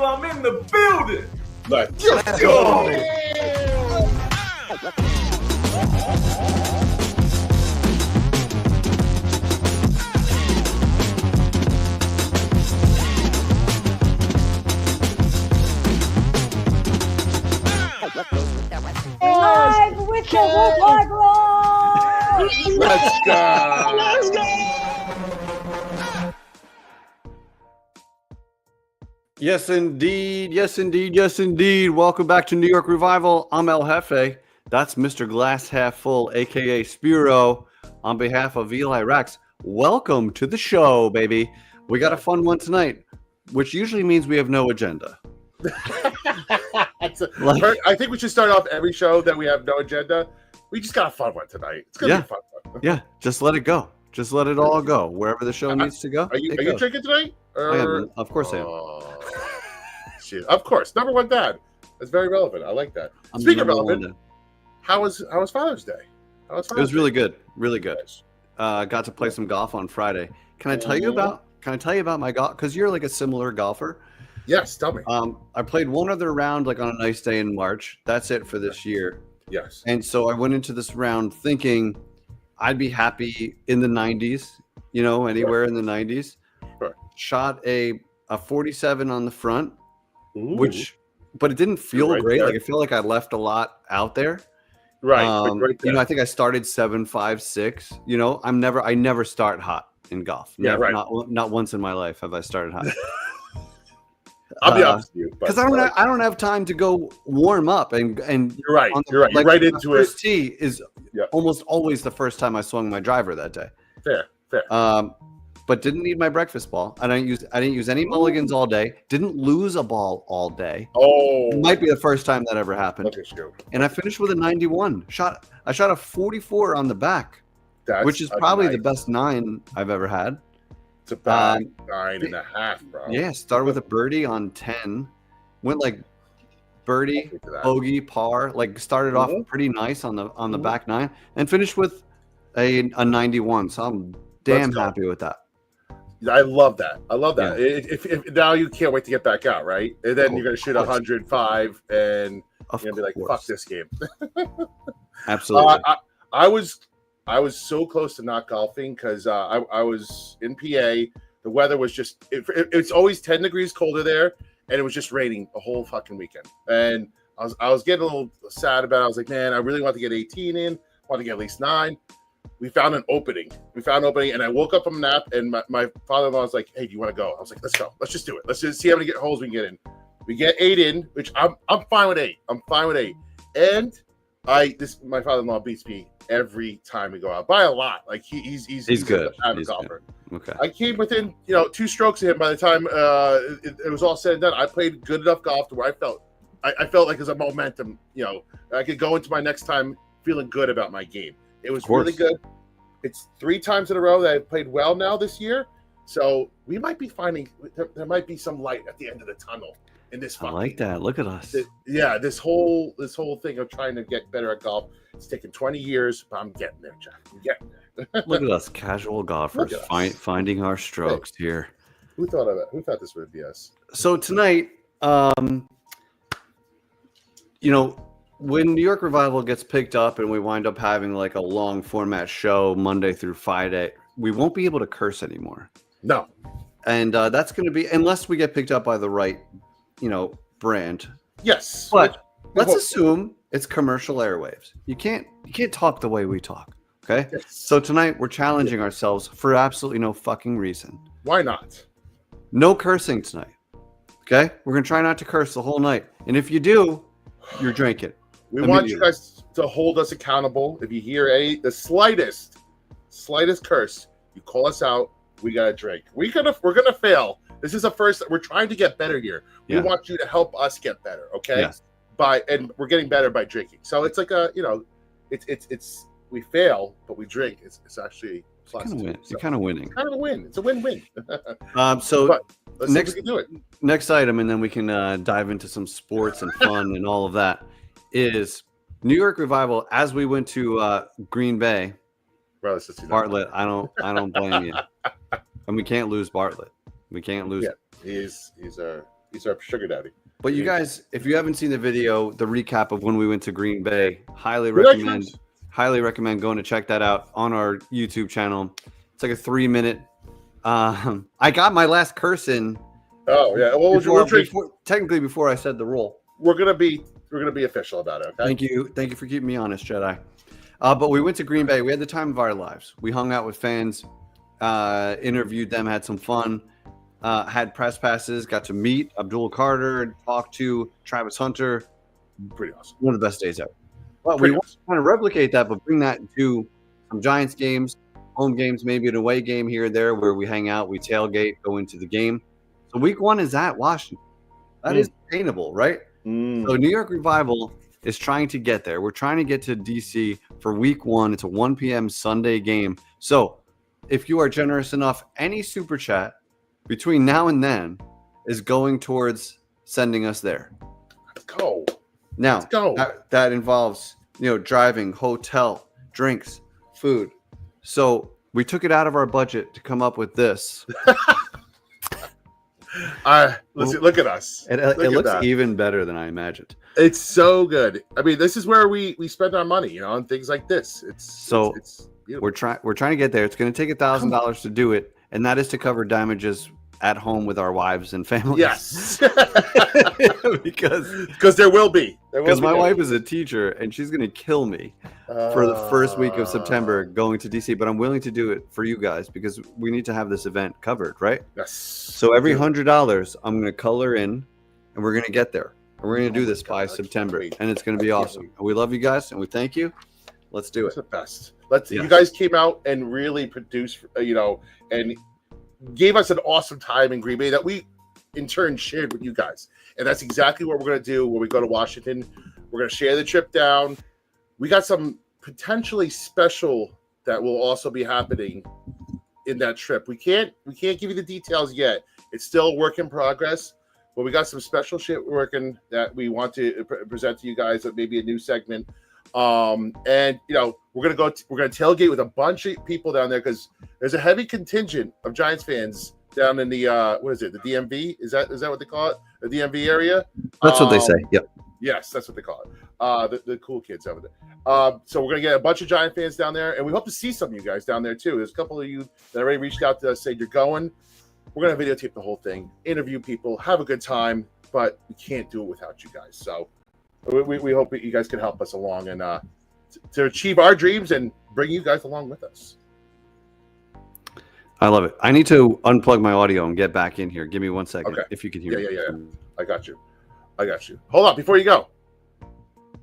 Revival, I'm in the building. Let's go. Live with the Revival! Let's go. Let's go. Yes, indeed. Yes, indeed. Yes, indeed. Welcome back to New York Revival. I'm El Jefe. That's Mr. Glass Half Full, a.k.a. Spiro. On behalf of Eli Rax, welcome to the show, baby. We got a fun one tonight, which usually means we have no agenda. I think we should start off every show that we have no agenda. We just got a fun one tonight. It's going to be a fun one. Yeah, just let it go. Just let it all go. Wherever the show needs to go. Are you drinking tonight? I am. Of course I am. Shit. Of course. Number one dad. That's very relevant. I like that. Speaking of relevant, how was Father's Day? It was really good. Really good. Got to play some golf on Friday. Can I tell you about my golf? Because you're like a similar golfer. Yes, tell me. I played one other round like on a nice day in March. That's it for this year. Yes. And so I went into this round thinking I'd be happy in the 90s, anywhere in the 90s. Sure. Shot a 47 on the front, Ooh. but it didn't feel great. There. Like I feel like I left a lot out there. Right. I think I started 7.56. I never start hot in golf. Yeah, never, right. Not once in my life have I started hot. I'll be honest with you, because I don't have time to go warm up and you're right. You're right into it. First tee is almost always the first time I swung my driver that day. Fair. But didn't need my breakfast ball. I didn't use any mulligans all day. Didn't lose a ball all day. Oh, it might be the first time that ever happened. Look at you. And I finished with a 91. I shot a 44 on the back, which is probably the best 9 I've ever had. It's about 9.5, bro. Yeah, started with a birdie on 10. Went like birdie, bogey, par. Like started off pretty nice on the back 9, and finished with a 91. So I'm damn happy with that. I love that. Yeah. If now you can't wait to get back out, right? And then you're gonna shoot 105, and you're gonna be like, "Fuck this game." Absolutely. I was so close to not golfing because I was in PA. The weather was just it's always 10 degrees colder there, and it was just raining the whole fucking weekend. And I was getting a little sad about it. I was like, man, I really want to get 18 in. Want to get at least 9. We found an opening. And I woke up from a nap, and my father-in-law was like, hey, do you want to go? I was like, let's go. Let's just do it. Let's just see how many holes we can get in. We get 8 in, which I'm fine with 8. And my father-in-law beats me every time we go out by a lot. Like he's good. A avid golfer. Good. Okay. I came within 2 strokes of him by the time it was all said and done. I played good enough golf to where I felt like there's a momentum. I could go into my next time feeling good about my game. It was really good. It's 3 times in a row that I've played well now this year. So we might be finding there might be some light at the end of the tunnel in this. I like that. Look at us. This whole thing of trying to get better at golf. It's taken 20 years, but I'm getting there, Jack. I'm getting there. Look at us, casual golfers, finding our strokes here. Who thought of it? Who thought this would be us? So tonight, when New York Revival gets picked up and we wind up having like a long format show Monday through Friday, we won't be able to curse anymore. No. And that's going to be, unless we get picked up by the right, brand. Yes. But let's assume it's commercial airwaves. You can't talk the way we talk. Okay. Yes. So tonight we're challenging ourselves for absolutely no fucking reason. Why not? No cursing tonight. Okay. We're going to try not to curse the whole night. And if you do, you're drinking. We want you guys to hold us accountable. If you hear the slightest curse, you call us out. We gotta drink. We're gonna fail. This is a first. We're trying to get better here. We want you to help us get better. Okay. Yes. And we're getting better by drinking. So it's like it's we fail, but we drink. It's actually plus. You're kind of winning. Kind of a win. It's a win-win. So let's see if we can do it. Next item, and then we can dive into some sports and fun and all of that. Is New York Revival as we went to Green Bay. Bartlett, I don't blame you. And we can't lose Bartlett. We can't lose. Yeah, he's He's our sugar daddy. But you guys, if you haven't seen the video, the recap of when we went to Green Bay, highly Congratulations. recommend going to check that out on our YouTube channel. It's like a 3-minute. I got my last curse in. Oh yeah. Well, technically before I said the rule. We're gonna be official about it. Okay. Thank you for keeping me honest, Jedi. But we went to Green Bay. We had the time of our lives. We hung out with fans, interviewed them, had some fun, had press passes, got to meet Abdul Carter, talk to Travis Hunter. Pretty awesome. One of the best days ever. Well, we want to kind of replicate that, but bring that to some Giants games, home games, maybe an away game here and there where we hang out, we tailgate, go into the game. So week 1 is at Washington. That is attainable, right? So New York Revival is trying to get there. We're trying to get to DC for week 1. It's a 1 p.m. Sunday game. So if you are generous enough, any super chat between now and then is going towards sending us there. Let's go. Now, Let's go. That involves, driving, hotel, drinks, food. So we took it out of our budget to come up with this. Look at us. It looks even better than I imagined. It's so good. I mean, this is where we spend our money, on things like this. It's we're trying to get there. It's going to take $1,000 to do it, and that is to cover damages at home with our wives and families. Yes, because there will be. Because my wife is a teacher, and she's going to kill me for the first week of September going to DC. But I'm willing to do it for you guys because we need to have this event covered, right? Yes. So every $100, I'm going to color in, and we're going to get there. And we're going to do this by September, and it's going to be awesome. And we love you guys, and we thank you. Let's do it. It's the best. You guys came out and really produced, and gave us an awesome time in Green Bay that we in turn shared with you guys. And that's exactly what we're going to do when we go to Washington. We're going to share the trip down. We got some potentially special that will also be happening in that trip. We can't give you the details yet. It's still a work in progress, but we got some special shit working that we want to present to you guys, maybe a new segment. And we're gonna tailgate with a bunch of people down there because there's a heavy contingent of Giants fans down in the the DMV? Is that what they call it? The DMV area? That's what they say. Yep. Yes, that's what they call it. The cool kids over there. So we're gonna get a bunch of Giant fans down there, and we hope to see some of you guys down there too. There's a couple of you that already reached out to us, said you're going. We're gonna videotape the whole thing, interview people, have a good time, but we can't do it without you guys. So we hope that you guys can help us along and to achieve our dreams and bring you guys along with us. I love it. I need to unplug my audio and get back in here. Give me 1 second, if you can hear me. Yeah. I got you. Hold on, before you go.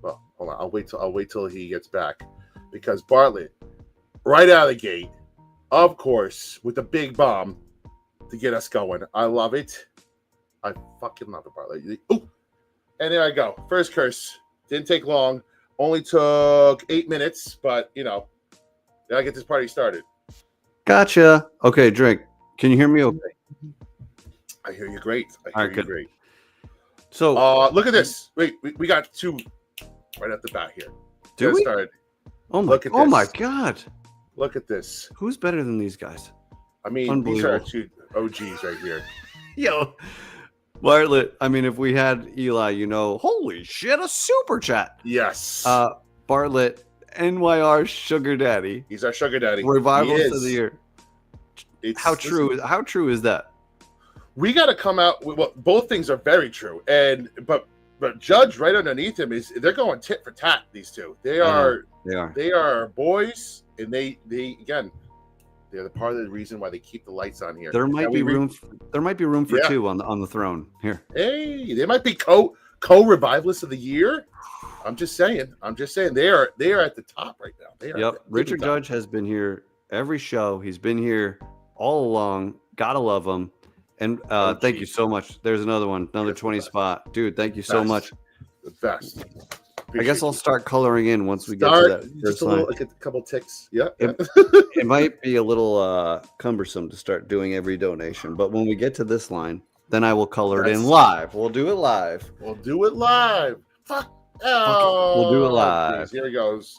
Well, hold on. I'll wait till he gets back, because Bartlett, right out of the gate, of course, with the big bomb to get us going. I love it. I fucking love it, Bartlett. Ooh. And there I go. First curse. Didn't take long. Only took 8 minutes, but gotta get this party started. Gotcha. Okay, drink. Can you hear me okay? I hear you great. Great. So look at this. Wait, we got 2 right at the bat here. Do we? Started. Oh my God. Look at this. Who's better than these guys? I mean, these are 2 OGs right here. Yo. Bartlett, I mean, if we had Eli, holy shit, a super chat. Yes. Bartlett, NYR sugar daddy. He's our sugar daddy. Revivalist of the year. How true is that? We got to come out with both things are very true. But Judge right underneath him they're going tit for tat, these 2. They are boys, and they again, they're the part of the reason why they keep the lights on here. There might be room for 2 on the throne here. Hey, they might be co-revivalists of the year. I'm just saying. They are at the top right now. Yep. Richard Judge has been here every show. He's been here all along. Gotta love him. And thank you so much. There's another one, another 20 spot, dude. Thank you so much. The best. I guess I'll start coloring in once we get to that first line. Like a couple ticks. Yeah. It might be a little cumbersome to start doing every donation, but when we get to this line, then I will color it in live. We'll do it live. Fuck. Oh, we'll do it live. Geez, here he goes.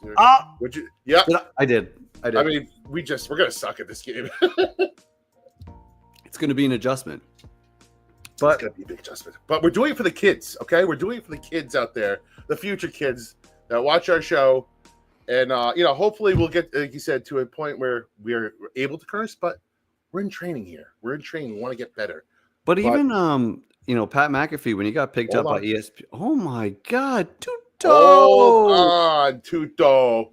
Would you? Yeah. I did. I mean, we're gonna suck at this game. It's gonna be an adjustment. But it's gonna be a big adjustment. But we're doing it for the kids, okay? We're doing it for the kids out there, the future kids that watch our show, and hopefully we'll get, like you said, to a point where we're able to curse. But we're in training here. We're in training. We want to get better. But even Pat McAfee, when he got picked up by on. ESPN, oh my God, Tuto! Hold on, Tuto.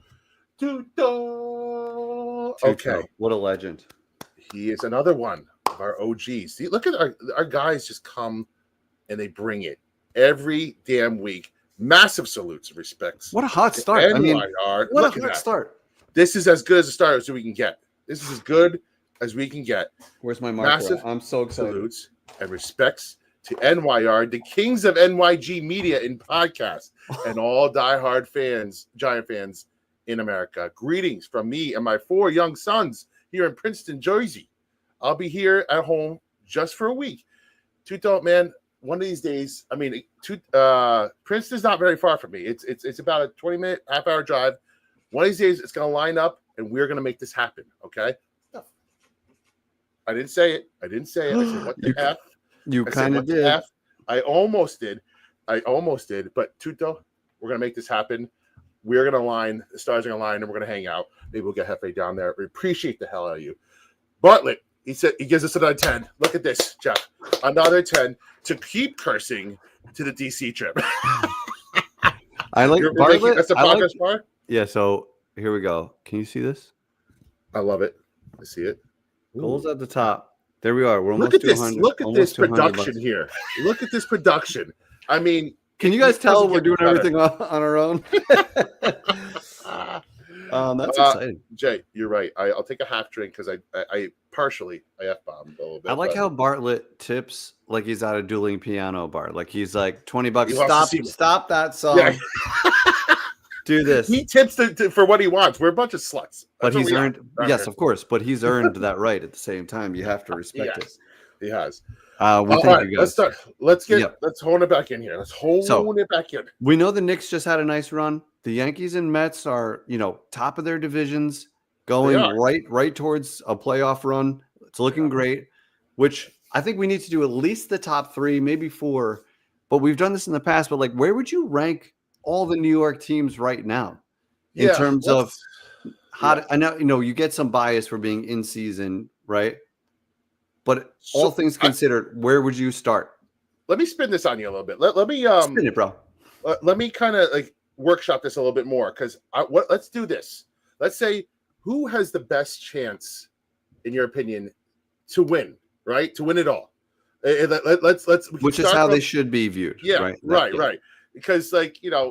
Okay, what a legend. he is another one of our OGs. See, look at our guys just come and they bring it every damn week. Massive salutes and respects. What a hot start! I mean, what a hot start. This is as good as a start as we can get. This is as good as we can get. Where's my marker? Massive I'm so excited. Salutes and respects to NYR, the kings of NYG media in podcast, and all diehard fans, Giant fans in America. Greetings from me and my 4 young sons here in Princeton, Jersey. I'll be here at home just for a week. Tuto, man, one of these days, I mean, Princeton's not very far from me. It's about a 20-minute, half-hour drive. One of these days, it's going to line up, and we're going to make this happen, okay? I didn't say it. I said, what the F? You kind of did. I almost did. But Tuto, we're going to make this happen. We're going to align. The stars are going to align, and we're going to hang out. Maybe we'll get Hefe down there. We appreciate the hell out of you. Bartlett, he said he gives us another 10. Look at this, Jeff. Another 10 to keep cursing to the DC trip. I like Bartlett. That's the progress bar? Yeah, so here we go. Can you see this? I love it. I see it. Goals at the top. There we are. We're almost Look at this. 200. Look at this production $200. here. Look at this production. I mean, can you guys tell we're doing everything on our own? That's exciting. Jay, you're right. I'll take a half drink because I partially F-bombed a little bit. I like how Bartlett tips like he's at a dueling piano bar. Like he's like $20. Stop that song. Yeah. Do this. He tips for what he wants. We're a bunch of sluts. But he's earned. Yes, of course. But he's earned that right at the same time. You have to respect it. He has. All right, let's start. Let's hone it back in here. Let's hone it back in. We know the Knicks just had a nice run. The Yankees and Mets are, top of their divisions, going right towards a playoff run. It's looking great, which I think we need to do at least the top 3, maybe 4. But we've done this in the past. But where would you rank all the New York teams right now in terms of how? I know you get some bias for being in season, right? But all things considered, where would you start? Let me spin this on you a little bit. Let me spin it, bro. Let me kind of workshop this a little bit more because let's do this. Let's say who has the best chance, in your opinion, to win? Right, to win it all. Let's which is how they should be viewed. Yeah, right. Because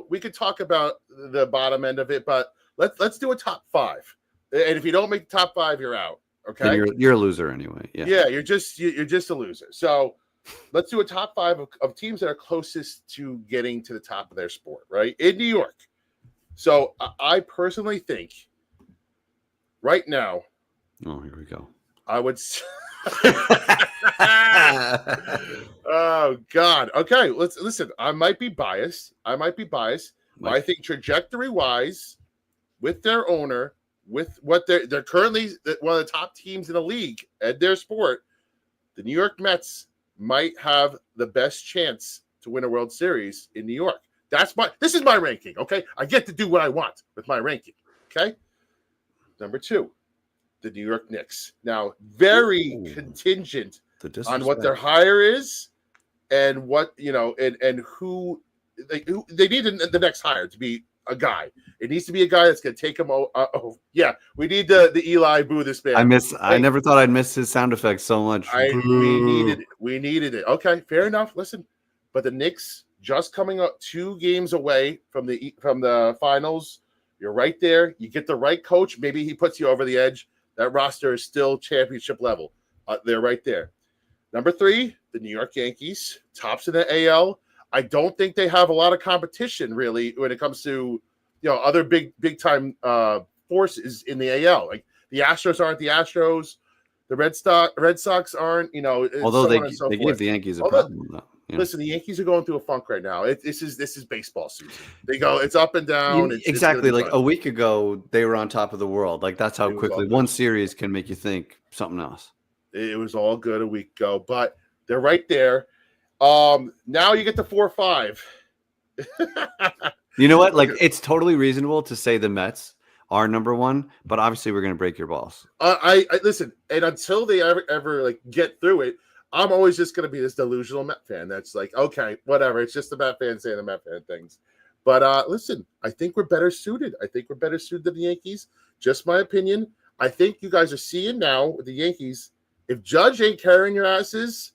we could talk about the bottom end of it, but let's do a top 5. And if you don't make the top 5, you're out. Okay, you're a loser anyway. Yeah, you're just a loser. So let's do a top 5 of teams that are closest to getting to the top of their sport, right? In New York. So I personally think right now. Oh, here we go. I would. Oh God. Okay, let's listen. I might be biased. But I think trajectory-wise, with their owner, with what they're currently one of the top teams in the league at their sport, the New York Mets might have the best chance to win a World Series in New York. This is my ranking, okay? I get to do what I want with my ranking, okay? Number 2, the New York Knicks. Now, very contingent on what their hire is and what, and who they need the next hire to be a guy. It needs to be a guy that's going to take him. We need the Eli boo this man. I never thought I'd miss his sound effects so much. We needed it. Okay, fair enough. Listen, but the Knicks just coming up 2 games away from the finals. You're right there. You get the right coach. Maybe he puts you over the edge. That roster is still championship level. They're right there. Number 3, the New York Yankees, tops in the AL. I don't think they have a lot of competition really when it comes to other big time forces in the AL. Like the Astros aren't the Astros, the Red Sox aren't. Although they gave the Yankees a problem though. Yeah. Listen, the Yankees are going through a funk right now. This is baseball season. It's up and down. Exactly. Like a week ago, they were on top of the world. Like that's how quickly one series can make you think something else. It was all good a week ago, but they're right there. Now you get the 4-5. You know what? Like, it's totally reasonable to say the Mets are number one, but obviously we're going to break your balls. I listen, and until they ever like get through it, I'm always just going to be this delusional Met fan. That's like, okay, whatever. It's just the Met fan saying the Met fan things. But listen, I think we're better suited. I think we're better suited than the Yankees. Just my opinion. I think you guys are seeing now with the Yankees, if Judge ain't carrying your asses,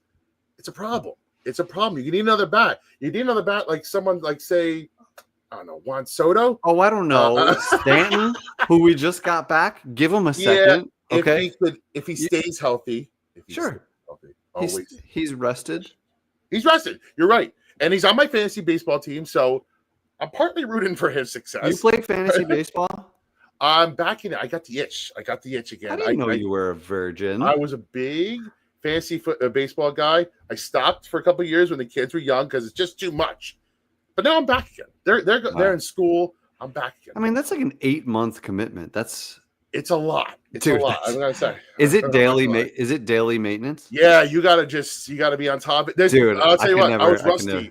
it's a problem. It's a problem. You need another bat. You need another bat like someone like, say, I don't know, Juan Soto. Oh, I don't know. Stanton, who we just got back, give him a second. Yeah, okay. If he stays healthy. Sure. Healthy, always. He's rested. He's rested. You're right. And he's on my fantasy baseball team, so I'm partly rooting for his success. You play fantasy baseball? I'm back in it. I got the itch. again. I didn't know you were a virgin. I was a big fantasy baseball guy. I stopped for a couple of years when the kids were young because it's just too much. But now I'm back again. They're in school. I'm back again. I mean, that's like an 8-month commitment. It's a lot. It's Dude, a lot. I'm gonna say. Is it daily? Is it daily maintenance? Yeah, you gotta be on top of it. Dude, I'll tell you what. I was rusty. Never.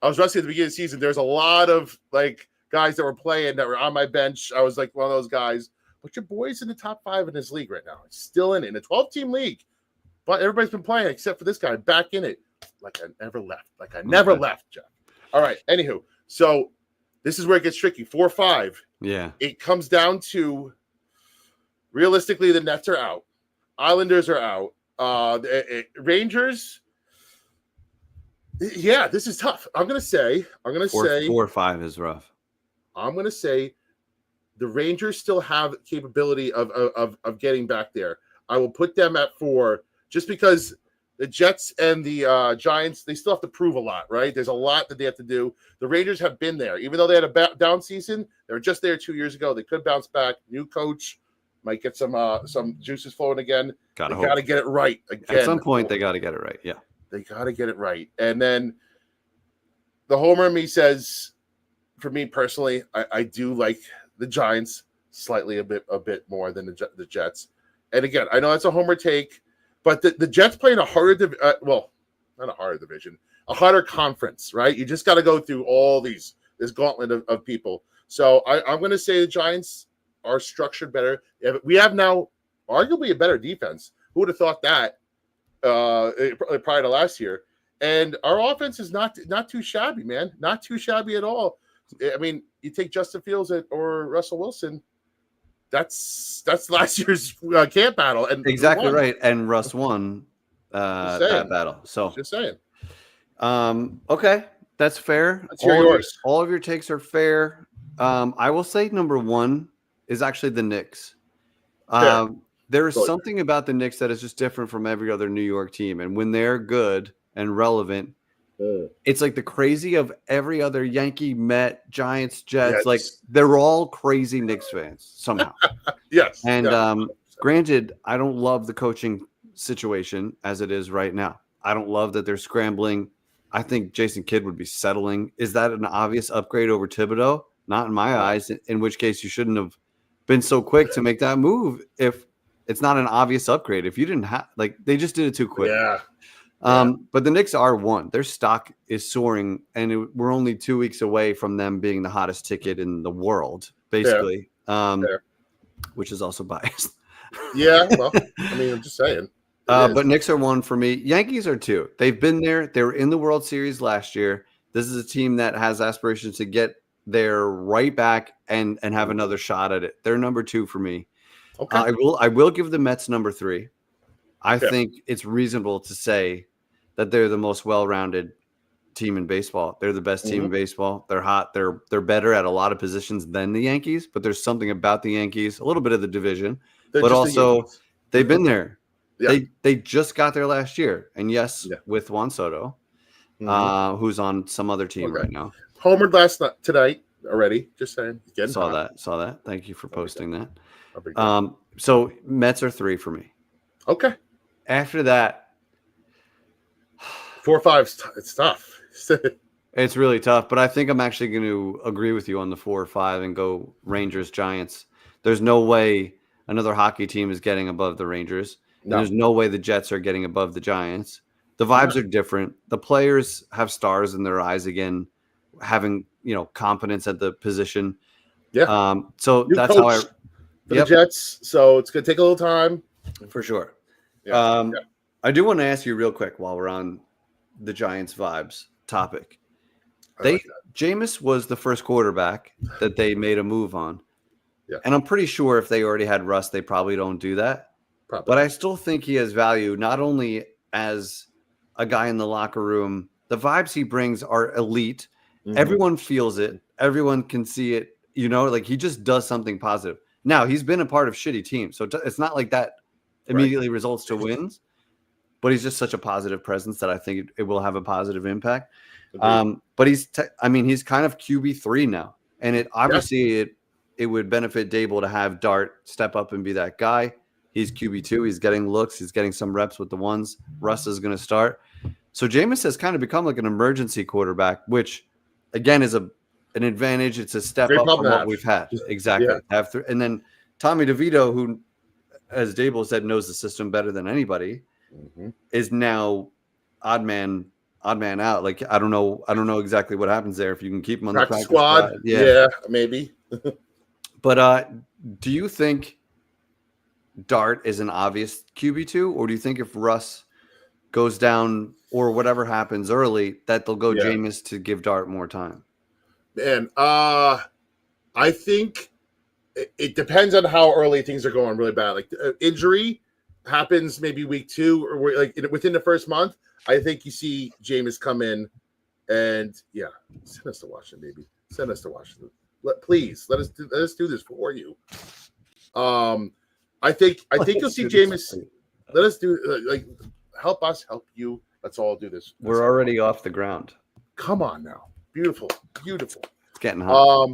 I was rusty at the beginning of the season. There's a lot of like guys that were playing that were on my bench. I was like one of those guys. But your boy's in the top 5 in this league right now. It's still in a 12-team league. But everybody's been playing except for this guy back in it. Like I never left. Jeff. All right. Anywho, so this is where it gets tricky. 4-5. Yeah. It comes down to realistically the Nets are out. Islanders are out. Rangers. Yeah, this is tough. I'm gonna say 4-5 is rough. I'm gonna say the Rangers still have capability of getting back there. I will put them at 4 just because the Jets and the Giants, they still have to prove a lot, right? There's a lot that they have to do. The Rangers have been there. Even though they had a down season, they were just there 2 years ago. They could bounce back. New coach might get some juices flowing again. Got to get it right again. At some point, they got to get it right. Yeah. They got to get it right. And then the homer in me says, for me personally, I do like the Giants slightly a bit more than the Jets. And again, I know that's a homer take, but the Jets play in a harder not a harder division, a harder conference, right? You just got to go through all this gauntlet of people. So I'm going to say the Giants are structured better. We have now arguably a better defense. Who would have thought that prior to last year? And our offense is not too shabby, man. Not too shabby at all. I mean, you take Justin Fields or Russell Wilson. That's last year's camp battle, and exactly right. And Russ won that battle. So just saying. Okay, that's fair. Yours. All of your takes are fair. I will say number 1 is actually the Knicks. There is something about the Knicks that is just different from every other New York team, and when they're good and relevant, it's like the crazy of every other Yankee, Met, Giants, Jets. Yes. Like they're all crazy Knicks fans somehow. Yes. And granted, I don't love the coaching situation as it is right now. I don't love that they're scrambling. I think Jason Kidd would be settling. Is that an obvious upgrade over Thibodeau? Not in my eyes, in which case you shouldn't have been so quick to make that move if it's not an obvious upgrade. If you didn't have, like, they just did it too quick. Yeah. But the Knicks are 1. Their stock is soaring, and we're only 2 weeks away from them being the hottest ticket in the world, basically, which is also biased. Yeah, well, I mean, I'm just saying. But Knicks are 1 for me. Yankees are 2. They've been there. They were in the World Series last year. This is a team that has aspirations to get there right back and have another shot at it. They're number 2 for me. Okay. I will give the Mets number 3. I think it's reasonable to say that they're the most well-rounded team in baseball. They're the best team in baseball. They're hot. They're better at a lot of positions than the Yankees, but there's something about the Yankees, a little bit of the division, but also they've been there. Yeah. They just got there last year. And with Juan Soto, who's on some other team right now. Homered tonight already. Just saying. Saw that. Thank you for posting that. So Mets are 3 for me. Okay. After that, 4-5, it's tough. It's really tough, but I think I'm actually going to agree with you on the 4 or 5 and go Rangers, Giants. There's no way another hockey team is getting above the Rangers. No. There's no way the Jets are getting above the Giants. The vibes are different. The players have stars in their eyes again, having competence at the position. Yeah. So New that's coach how I. for the Jets. So it's gonna take a little time. For sure. Yeah. I do want to ask you real quick while we're on the Giants vibes topic. Jameis was the first quarterback that they made a move on. Yeah. And I'm pretty sure if they already had Russ, they probably don't do that. Probably. But I still think he has value, not only as a guy in the locker room. The vibes he brings are elite. Mm-hmm. Everyone feels it. Everyone can see it. Like he just does something positive. Now, he's been a part of shitty teams, so it's not like that immediately results to wins. But he's just such a positive presence that I think it will have a positive impact. But he's kind of QB3 now, and it obviously it would benefit Dable to have Dart step up and be that guy. He's QB2. He's getting looks. He's getting some reps with the ones. Russ is going to start. So Jameis has kind of become like an emergency quarterback, which again is an advantage. It's a step up from what we've had. Exactly. Yeah. And then Tommy DeVito, who, as Dable said, knows the system better than anybody, is now odd man out. Like I don't know exactly what happens there. If you can keep him on the practice squad. Yeah, maybe. But do you think Dart is an obvious QB2, or do you think if Russ goes down or whatever happens early, that they'll go Jameis to give Dart more time? Man, I think it depends on how early things are going really bad. Like injury happens maybe week 2 or like within the first month. I think you see Jameis come in and send us to Washington, baby. Send us to Washington. Please let us do this for you. I think you'll see Jameis. Let us do help us help you. Let's all do this. We're already off the ground. Come on now, beautiful. It's getting hot.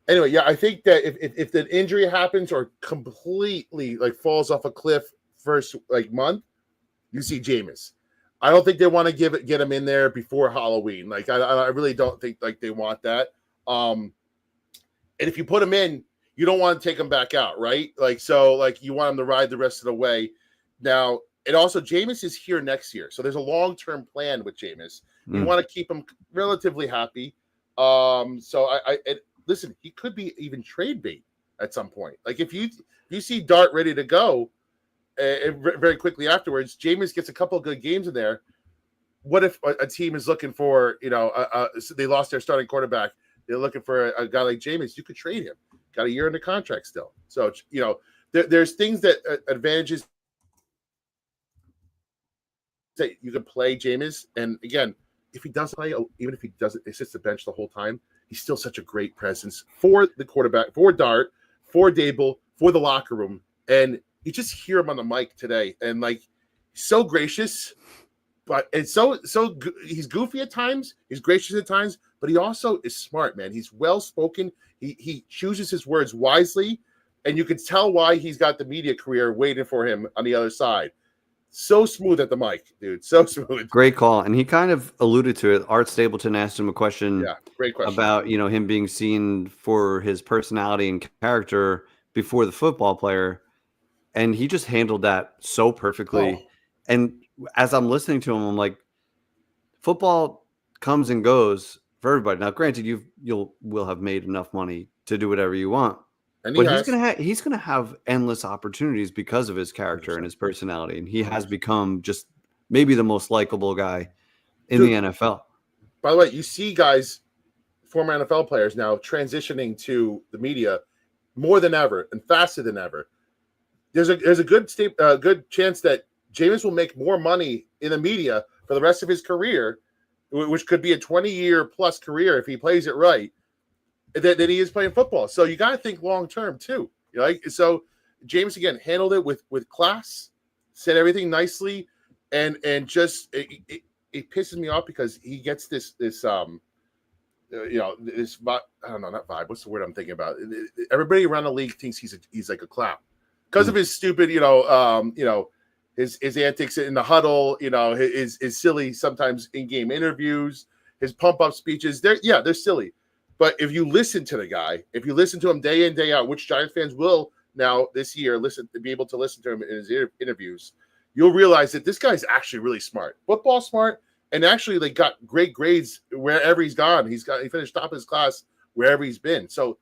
Anyway, I think that if the injury happens or completely falls off a cliff first month, you see Jameis. I don't think they want to get him in there before Halloween. I really don't think they want that. And if you put him in, you don't want to take him back out, right? You want him to ride the rest of the way. Now, and also Jameis is here next year, so there's a long-term plan with Jameis. You want to keep him relatively happy. Listen, he could be even trade bait at some point. If you see Dart ready to go very quickly afterwards, Jameis gets a couple of good games in there. What if a team is looking for, they lost their starting quarterback, they're looking for a guy like Jameis, you could trade him. Got a year under contract still. So, there's things that advantages that you can play Jameis. And again, if he does play, even if he doesn't, it sits the bench the whole time, he's still such a great presence for the quarterback, for Dart, for Dable, for the locker room. And you just hear him on the mic today, and so gracious, but it's so he's goofy at times, he's gracious at times, but he also is smart, man. He's well spoken. He chooses his words wisely, and you can tell why he's got the media career waiting for him on the other side. So smooth at the mic, dude. So smooth. Great call. And he kind of alluded to it. Art Stapleton asked him a question, great question about him being seen for his personality and character before the football player. And he just handled that so perfectly. And as I'm listening to him, I'm like, football comes and goes for everybody. Now, granted, you will have made enough money to do whatever you want. But he's gonna have endless opportunities because of his character and his personality. And he has become just maybe the most likable guy in the NFL. By the way, you see guys, former NFL players now transitioning to the media more than ever and faster than ever. There's a good chance that Jameis will make more money in the media for the rest of his career, which could be a 20-year plus career if he plays it right, than he is playing football. So you got to think long term too. So Jameis again handled it with class, said everything nicely, and just it pisses me off because he gets this I don't know, not vibe. What's the word I'm thinking about? Everybody around the league thinks he's like a clown because of his stupid, his antics in the huddle, his silly sometimes in-game interviews, his pump-up speeches. They're silly. But if you listen to the guy, if you listen to him day in, day out, which Giants fans will now this year be able to listen to him in his interviews, you'll realize that this guy's actually really smart, football smart, and actually like got great grades wherever he's gone. He finished top of his class wherever he's been. So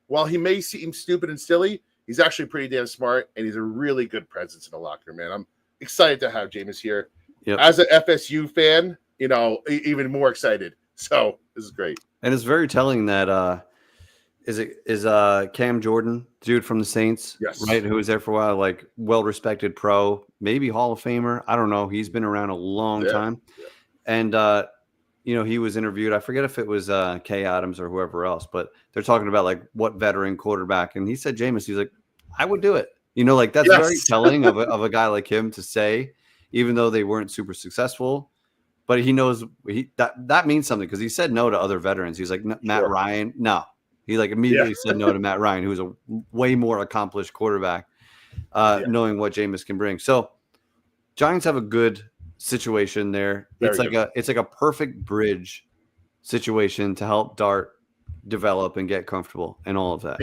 while he may seem stupid and silly, he's actually pretty damn smart, and he's a really good presence in the locker room, man. I'm excited to have Jameis here. Yep. As an FSU fan, even more excited. So this is great. And it's very telling that is Cam Jordan, dude from the Saints, Yes, right? Who was there for a while, like well-respected pro, maybe Hall of Famer. I don't know. He's been around a long time. Yeah. And he was interviewed. I forget if it was Kay Adams or whoever else, but they're talking about like what veteran quarterback, and he said Jameis. He's like, I would do it. Like that's very telling of a guy like him to say, even though they weren't super successful. But he knows that means something, because he said no to other veterans. He's like Matt Ryan. No, he like immediately said no to Matt Ryan, who's a way more accomplished quarterback, knowing what Jameis can bring. So Giants have a good situation there. It's like a perfect bridge situation to help Dart develop and get comfortable and all of that.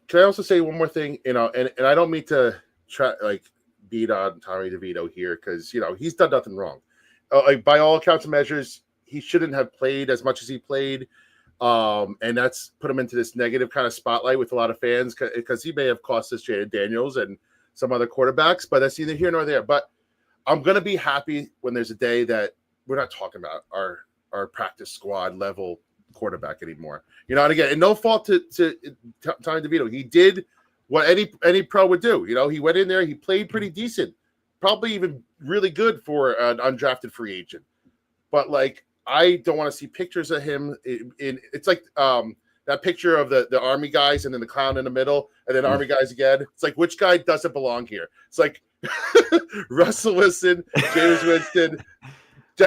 Can I also say one more thing? And I don't mean to try like beat on Tommy DeVito here, because he's done nothing wrong. Like by all accounts and measures, he shouldn't have played as much as he played, and that's put him into this negative kind of spotlight with a lot of fans, because he may have cost us Jaden Daniels and some other quarterbacks. But that's neither here nor there. But I'm gonna be happy when there's a day that we're not talking about our practice squad level quarterback anymore. And again, and no fault to Tommy DeVito. He did what any pro would do. He went in there, he played pretty decent, probably even really good for an undrafted free agent. But like, I don't want to see pictures of him in it's like that picture of the Army guys and then the clown in the middle and then Army guys again. It's like, which guy doesn't belong here? It's like Russell Wilson, James Winston,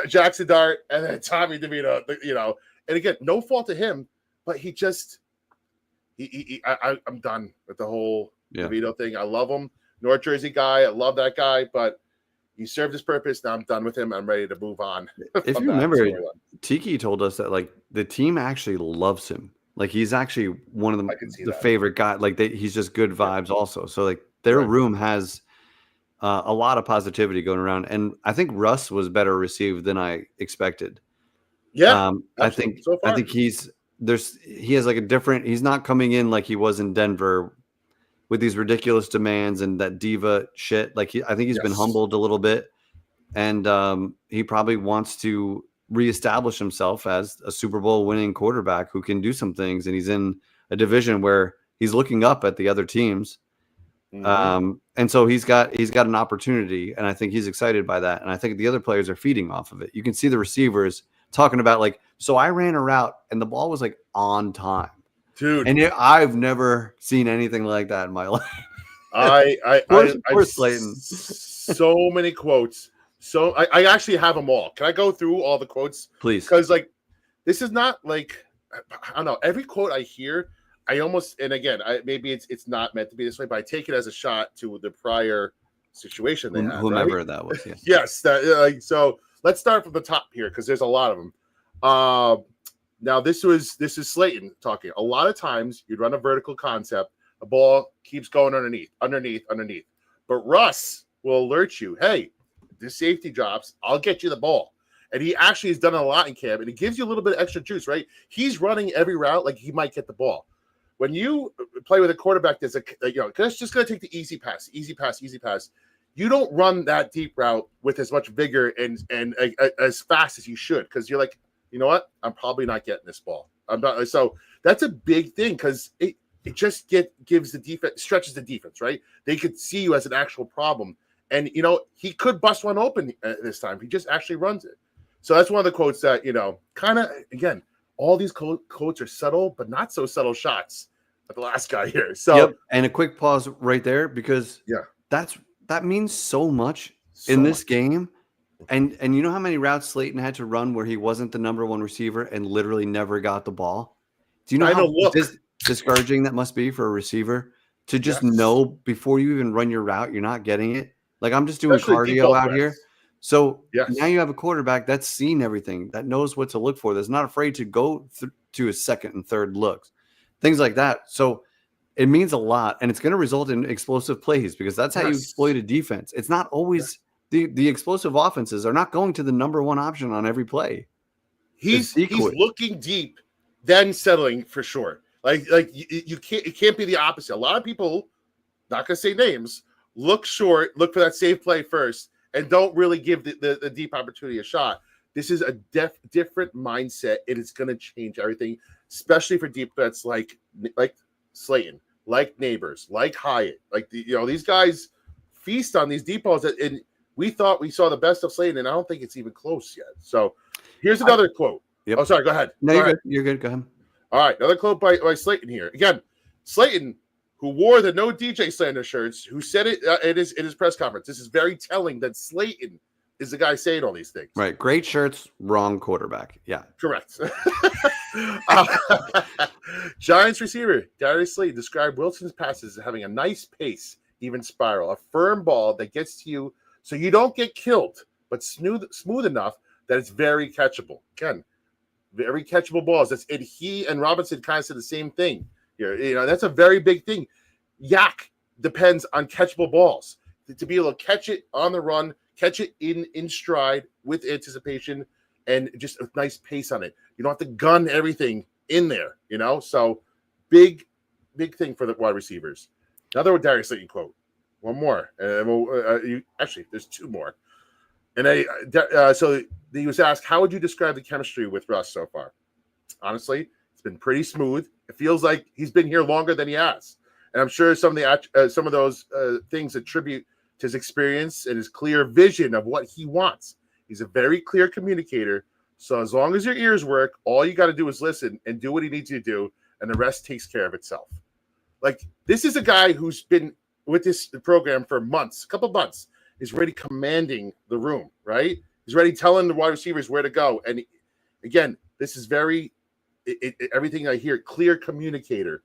Jackson Dart, and then Tommy DeVito, and again, no fault to him, but I'm done with the whole DeVito thing. I love him. North Jersey guy. I love that guy, but he served his purpose. Now I'm done with him. I'm ready to move on. If you remember, Tiki told us that like the team actually loves him. Like he's actually one of the favorite guy. Like he's just good vibes also. So like their room has a lot of positivity going around. And I think Russ was better received than I expected. Yeah. I think he has like a different, he's not coming in like he was in Denver with these ridiculous demands and that diva shit. Like I think he's been humbled a little bit, and he probably wants to reestablish himself as a Super Bowl winning quarterback who can do some things. And he's in a division where he's looking up at the other teams. Mm-hmm. And so he's got an opportunity, and I think he's excited by that. And I think the other players are feeding off of it. You can see the receivers talking about like, so I ran a route and the ball was like on time. Dude, and I've never seen anything like that in my life. I Slayton. So many quotes. So I actually have them all. Can I go through all the quotes, please? Because like, this is not like, I don't know. Every quote I hear, I almost, and again, maybe it's not meant to be this way, but I take it as a shot to the prior situation they had. Whomever that was. Yeah. Yes. So let's start from the top here, because there's a lot of them. Now this is Slayton talking. A lot of times you'd run a vertical concept, a ball keeps going underneath. But Russ will alert you, hey, this safety drops, I'll get you the ball. And he actually has done a lot in camp, and it gives you a little bit of extra juice, right? He's running every route like he might get the ball. When you play with a quarterback that's that's just going to take the easy pass. You don't run that deep route with as much vigor and as fast as you should, because you're like, you know what? I'm probably not getting this ball. I'm not. So that's a big thing, because it just gives the defense, stretches the defense, right? They could see you as an actual problem, and he could bust one open this time. He just actually runs it. So that's one of the quotes that kind of, again, all these quotes are subtle, but not so subtle shots at the last guy here. So and a quick pause right there, because that means so much in this game. And you know how many routes Slayton had to run where he wasn't the number one receiver and literally never got the ball? Do you know how discouraging that must be for a receiver to just know before you even run your route, you're not getting it? Like, I'm just doing cardio out here. So now you have a quarterback that's seen everything, that knows what to look for, that's not afraid to go to his second and third looks, things like that. So it means a lot, and it's going to result in explosive plays, because that's how you exploit a defense. It's not always the explosive offenses are not going to the number one option on every play. He's looking deep, then settling for sure. Like you can't, it can't be the opposite. A lot of people, not gonna say names, look short, look for that safe play first, and don't really give the deep opportunity a shot. This is a different mindset, and it's gonna change everything, especially for deep bets like Slayton, like Neighbors, like Hyatt, like these guys feast on these deep balls. And we thought we saw the best of Slayton, and I don't think it's even close yet. So here's another quote. Yep. Oh, sorry. Go ahead. No, you're good. You're good. Go ahead. All right, another quote by Slayton here. Again, Slayton, who wore the no DJ slander shirts, who said it in his press conference. This is very telling that Slayton is the guy saying all these things. Right. Great shirts, wrong quarterback. Yeah. Correct. Giants receiver Darius Slayton described Wilson's passes as having a nice pace, even spiral, a firm ball that gets to you so you don't get killed, but smooth enough that it's very catchable. Again, very catchable balls. And he and Robinson kind of said the same thing. That's a very big thing. Yak depends on catchable balls to be able to catch it on the run, catch it in stride with anticipation, and just a nice pace on it. You don't have to gun everything in there, So big thing for the wide receivers. Another Darius Slayton quote. One more. Actually, there's two more. And so he was asked, how would you describe the chemistry with Russ so far? Honestly, it's been pretty smooth. It feels like he's been here longer than he has. And I'm sure some of those things attribute to his experience and his clear vision of what he wants. He's a very clear communicator. So as long as your ears work, all you got to do is listen and do what he needs you to do, and the rest takes care of itself. Like, this is a guy who's been with this program for months, a couple months, is already commanding the room, right? He's already telling the wide receivers where to go. And again, this is everything I hear, clear communicator,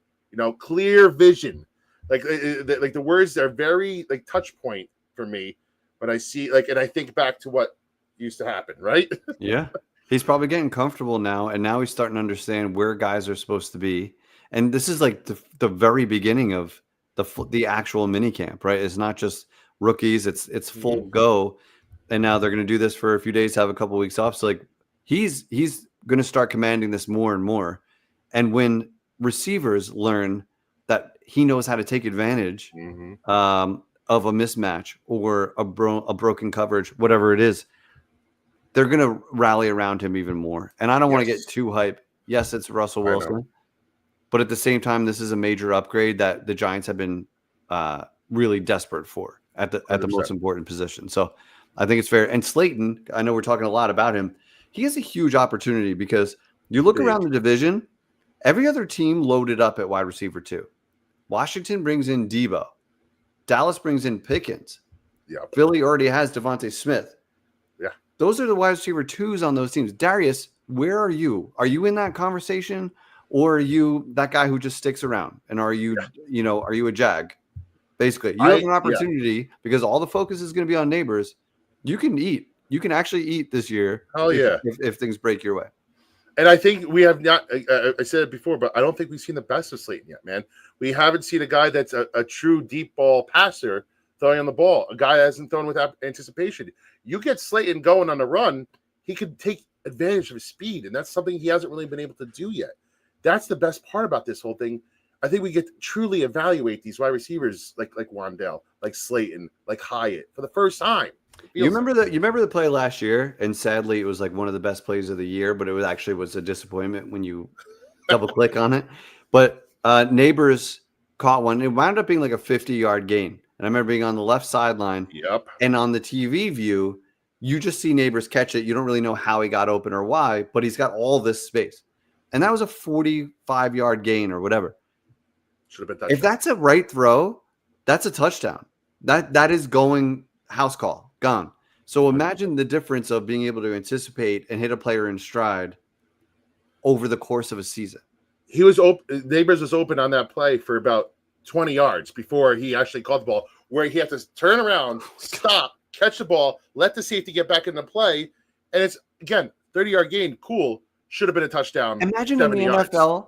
clear vision. Like the words are very like touch point for me when I see and I think back to what used to happen, right? Yeah. He's probably getting comfortable now, and now he's starting to understand where guys are supposed to be. And this is like the very beginning of the actual mini camp, right? It's not just rookies, it's full go. And now they're going to do this for a few days, have a couple of weeks off. So he's going to start commanding this more and more. And when receivers learn that he knows how to take advantage of a mismatch or a broken coverage, whatever it is, they're going to rally around him even more. And I don't want to get too hype. Yes, it's Russell Wilson. But at the same time, this is a major upgrade that the Giants have been really desperate for at the most important position. So I think it's fair. And Slayton, I know we're talking a lot about him. He has a huge opportunity because you look around the division, every other team loaded up at wide receiver too. Washington brings in Debo. Dallas brings in Pickens. Yep. Philly already has Devontae Smith. Yeah. Those are the wide receiver twos on those teams. Darius, where are you? Are you in that conversation? Or are you that guy who just sticks around? And are you, are you a jag? Basically, you have an opportunity because all the focus is going to be on Neighbors. You can eat. You can actually eat this year. Oh, if things break your way. And I think we have not, I said it before, but I don't think we've seen the best of Slayton yet, man. We haven't seen a guy that's a true deep ball passer throwing on the ball, a guy that hasn't thrown with anticipation. You get Slayton going on the run, he could take advantage of his speed, and that's something he hasn't really been able to do yet. That's the best part about this whole thing. I think we get to truly evaluate these wide receivers like Wandell, like Slayton, like Hyatt for the first time. You remember the play last year, and sadly, it was like one of the best plays of the year, but it was a disappointment when you double click on it. But Neighbors caught one. It wound up being like a 50-yard gain. And I remember being on the left sideline. Yep. And on the TV view, you just see Neighbors catch it. You don't really know how he got open or why, but he's got all this space. And that was a 45-yard gain or whatever. Should have been touchdown. If that's a right throw, that's a touchdown. That is going house call, gone. So imagine the difference of being able to anticipate and hit a player in stride over the course of a season. He was open. Neighbors was open on that play for about 20 yards before he actually caught the ball, where he had to turn around, stop, catch the ball, let the safety get back into play. And it's, again, 30-yard gain, cool. Should have been a touchdown. Imagine in the NFL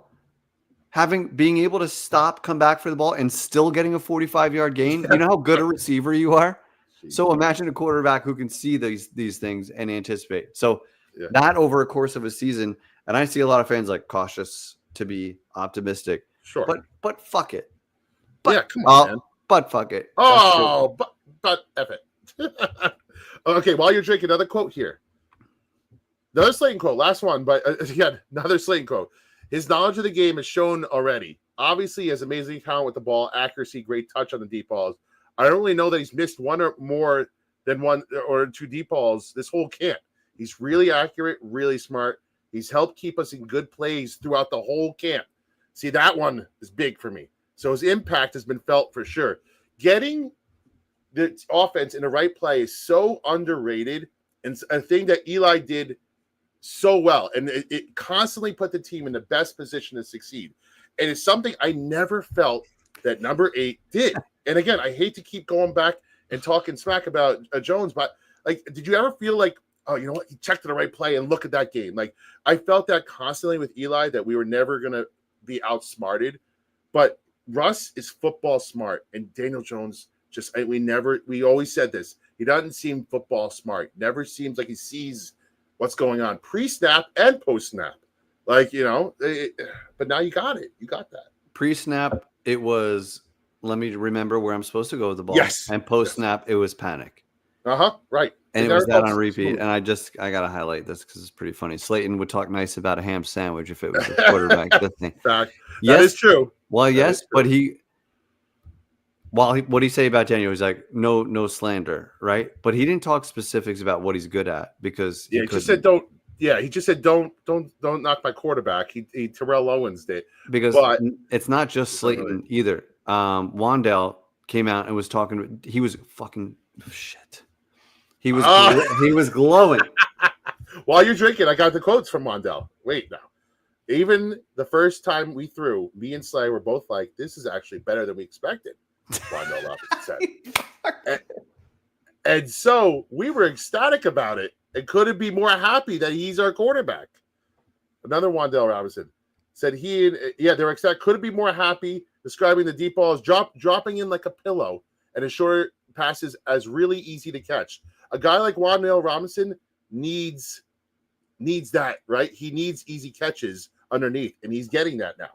being able to stop, come back for the ball, and still getting a 45-yard gain. You know how good a receiver you are? So imagine a quarterback who can see these things and anticipate. So Yeah. that over a course of a season, and I see a lot of fans like cautious to be optimistic. Sure. But fuck it. Yeah, come on, man. But fuck it. Oh, but F it. Okay, while you're drinking, another quote here. Another Slayton quote, last one, but again, another Slayton quote. His knowledge of the game is shown already. Obviously, he has amazing talent with the ball, accuracy, great touch on the deep balls. I don't really know that he's missed one or more than one or two deep balls this whole camp. He's really accurate, really smart. He's helped keep us in good plays throughout the whole camp. See, that one is big for me. So his impact has been felt for sure. Getting the offense in the right play is so underrated and a thing that Eli did so well. And it constantly put the team in the best position to succeed. And it's something I never felt that number 8 did. And again, I hate to keep going back and talking smack about Jones, but like, did you ever feel like, oh, you know what? He checked to the right play and look at that game. Like, I felt that constantly with Eli, that we were never going to be outsmarted. But Russ is football smart, and Daniel Jones we always said this. He doesn't seem football smart. Never seems like he sees what's going on pre-snap and post-snap. Like, but now you got it. You got that. Pre-snap, it was, let me remember where I'm supposed to go with the ball. Yes. And post-snap, it was panic. Right. And it was that on repeat. And I got to highlight this because it's pretty funny. Slayton would talk nice about a ham sandwich if it was a quarterback. Fact. Yes, that is true. Well, yes, but what he say about Daniel? He's like, no slander, right? But he didn't talk specifics about what he's good at because he just said don't. Yeah, he just said don't knock my quarterback. He Terrell Owens did because it's not just Slayton either. Wandell came out and was talking. He was fucking shit. He was glowing. While you're drinking, I got the quotes from Wandell. Wait now. Even the first time we threw, me and Slay were both like, this is actually better than we expected. Wandell Robinson said. And so we were ecstatic about it and couldn't be more happy that he's our quarterback. Another Wandell Robinson said they were ecstatic. Couldn't be more happy, describing the deep balls dropping in like a pillow and his short passes as really easy to catch. A guy like Wandell Robinson needs that, right? He needs easy catches underneath, and he's getting that now.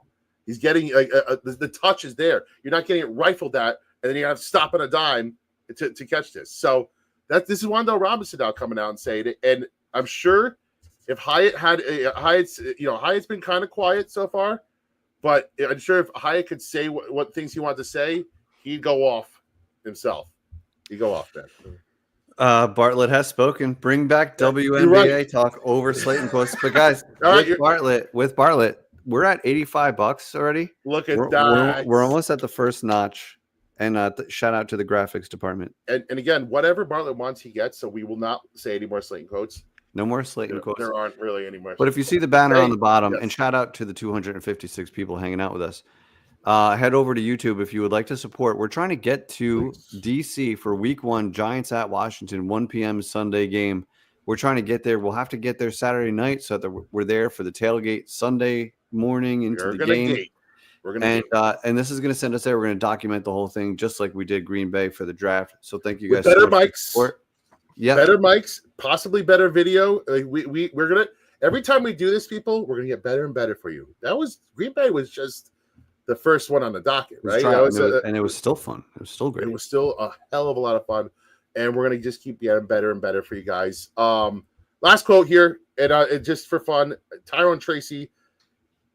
He's getting the touch is there. You're not getting it rifled at, and then you have to stop on a dime to catch this. So this is Wandell Robinson now coming out and saying it. And I'm sure if Hyatt's been kind of quiet so far, but I'm sure if Hyatt could say what things he wanted to say, he'd go off himself. He'd go off then. Bartlett has spoken. Bring back WNBA talk over Slayton quotes. But guys, with Bartlett, we're at $85 already. Look at that. We're almost at the first notch. And shout out to the graphics department. And again, whatever Bartlett wants, he gets. So we will not say any more Slayton quotes. No more Slayton quotes. There aren't really any more. But if you see the banner on the bottom, and shout out to the 256 people hanging out with us. Head over to YouTube if you would like to support. We're trying to get to DC for week 1, Giants at Washington, 1 p.m. Sunday game. We're trying to get there. We'll have to get there Saturday night so that we're there for the tailgate Sunday morning into the game. And this is going to send us there. We're going to document the whole thing just like we did Green Bay for the draft. So thank you guys. Better mics. Yeah. Better mics, possibly better video. We're going to, every time we do this, people, we're going to get better and better for you. Green Bay was just the first one on the docket, right? And it was still fun. It was still great. It was still a hell of a lot of fun. And we're going to just keep getting better and better for you guys. Last quote here, and just for fun, Tyrone Tracy,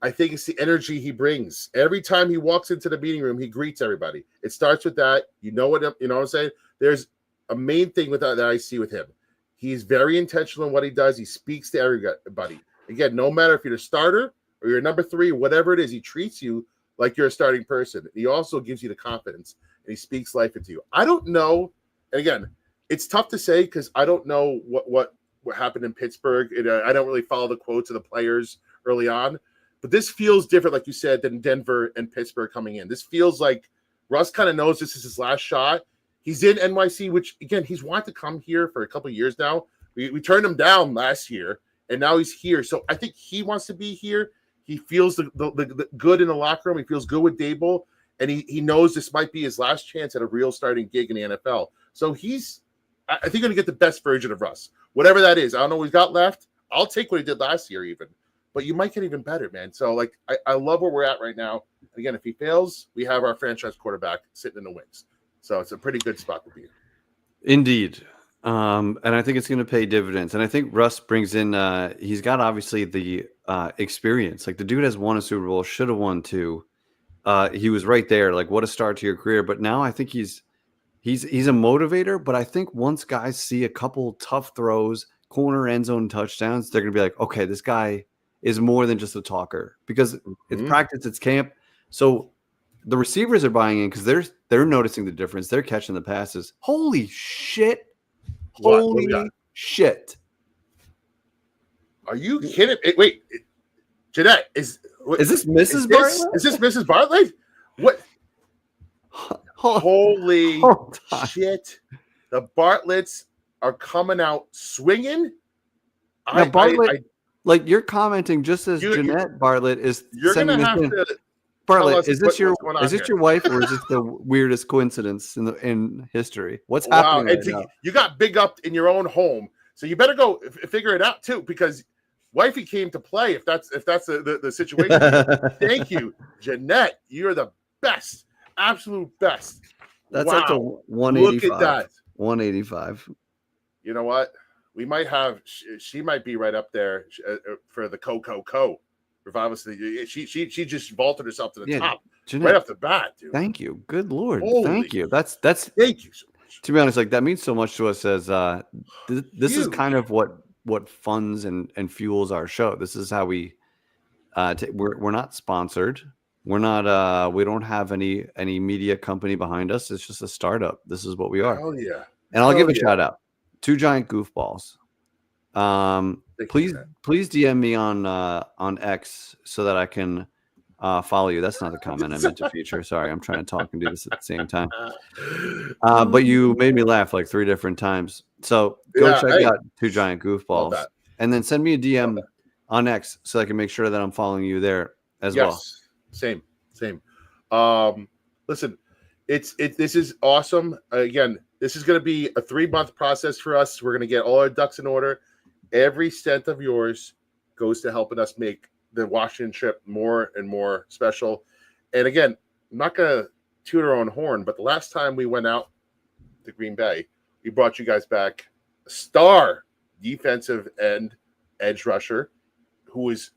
I think it's the energy he brings. Every time he walks into the meeting room, he greets everybody. It starts with that. You know what I'm saying? There's a main thing with that I see with him. He's very intentional in what he does. He speaks to everybody. Again, no matter if you're a starter or you're number 3, whatever it is, he treats you like you're a starting person. He also gives you the confidence, and he speaks life into you. I don't know. And again, it's tough to say because I don't know what happened in Pittsburgh. I don't really follow the quotes of the players early on. But this feels different, like you said, than Denver and Pittsburgh coming in. This feels like Russ kind of knows this is his last shot. He's in NYC, which, again, he's wanted to come here for a couple of years now. We turned him down last year, and now he's here. So I think he wants to be here. He feels the good in the locker room. He feels good with Dable, and he knows this might be his last chance at a real starting gig in the NFL. So he's I think you're going to get the best version of Russ. Whatever that is. I don't know what he's got left. I'll take what he did last year even. But you might get even better, man. So, like, I love where we're at right now. Again, if he fails, we have our franchise quarterback sitting in the wings. So it's a pretty good spot to be in. Indeed. And I think it's going to pay dividends. And I think Russ brings in, he's got obviously the experience. Like the dude has won a Super Bowl, should have won 2. He was right there. Like what a start to your career. But now I think he's a motivator. But I think once guys see a couple tough throws, corner end zone touchdowns, they're going to be like, okay, this guy is more than just a talker because it's practice, it's camp. So the receivers are buying in because they're noticing the difference. They're catching the passes. Holy shit. Holy shit. Are you kidding? Wait, Jeanette, is this Mrs. Bartlett? Is this Mrs. Bartlett? What? Holy shit. The Bartletts are coming out swinging. Now, Bartlett, like you're commenting just as Jeanette Bartlett is sending this in. Bartlett, is this your wife or is this the weirdest coincidence in history? What's happening right now? You got big up in your own home, so you better go figure it out too, because wifey came to play. If that's the situation. Thank you, Jeanette. You're the best, absolute best. That's like a 185. Look at that, 185. You know what? We might have. She might be right up there for the co. Revival. She just vaulted herself to the top, Jeanette, right off the bat, dude. Thank you. Good Lord. Holy thank you. That's thank you so much. To be honest, like that means so much to us as this is kind of what funds and fuels our show. This is how we we're not sponsored. We're not we don't have any media company behind us. It's just a startup. This is what we are. Oh yeah. And I'll give a shout out. 2 giant goofballs. Please DM me on X so that I can follow you. That's not the comment I meant to feature. Sorry, I'm trying to talk and do this at the same time. But you made me laugh like 3 different times. So go check out 2 giant goofballs, and then send me a DM on X so I can make sure that I'm following you there as well. Same. Listen, this is awesome. Again, this is going to be a 3-month process for us. We're going to get all our ducks in order. Every cent of yours goes to helping us make the Washington trip more and more special. And again, I'm not going to toot our own horn, but the last time we went out to Green Bay, we brought you guys back a star defensive end edge rusher who is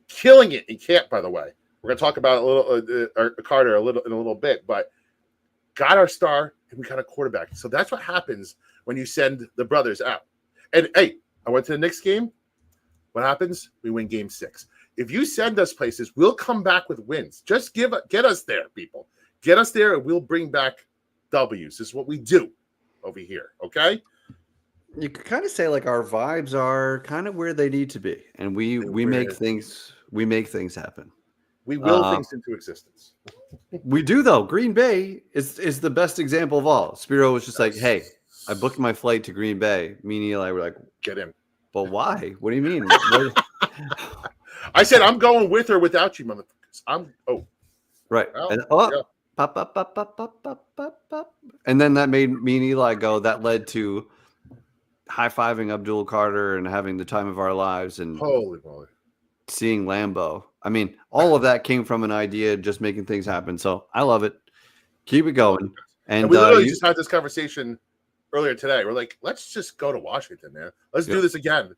killing it in camp, by the way. We're going to talk about a little Carter in a little bit, but got our star and we got a quarterback. So that's what happens when you send the brothers out. And hey, I went to the Knicks game. What happens? We win game 6. If you send us places, we'll come back with wins. Just get us there, people. Get us there and we'll bring back W's. This is what we do over here. Okay. You could kind of say like our vibes are kind of where they need to be. And we make things happen. We will things into existence. We do, though. Green Bay is the best example of all. Spiro was just like, hey, I booked my flight to Green Bay. Me and Eli were like, get in. But why? What do you mean? I said, I'm going with or without you, motherfuckers. Right. Well, And, yeah. pop, pop, pop, pop, pop, pop, pop, pop. And then that made me and Eli go. That led to high-fiving Abdul Carter and having the time of our lives and holy moly, seeing Lambeau. I mean, all of that came from an idea, just making things happen. So I love it. Keep it going. And we literally just had this conversation earlier today. We're like, let's just go to Washington, man. Let's do this again.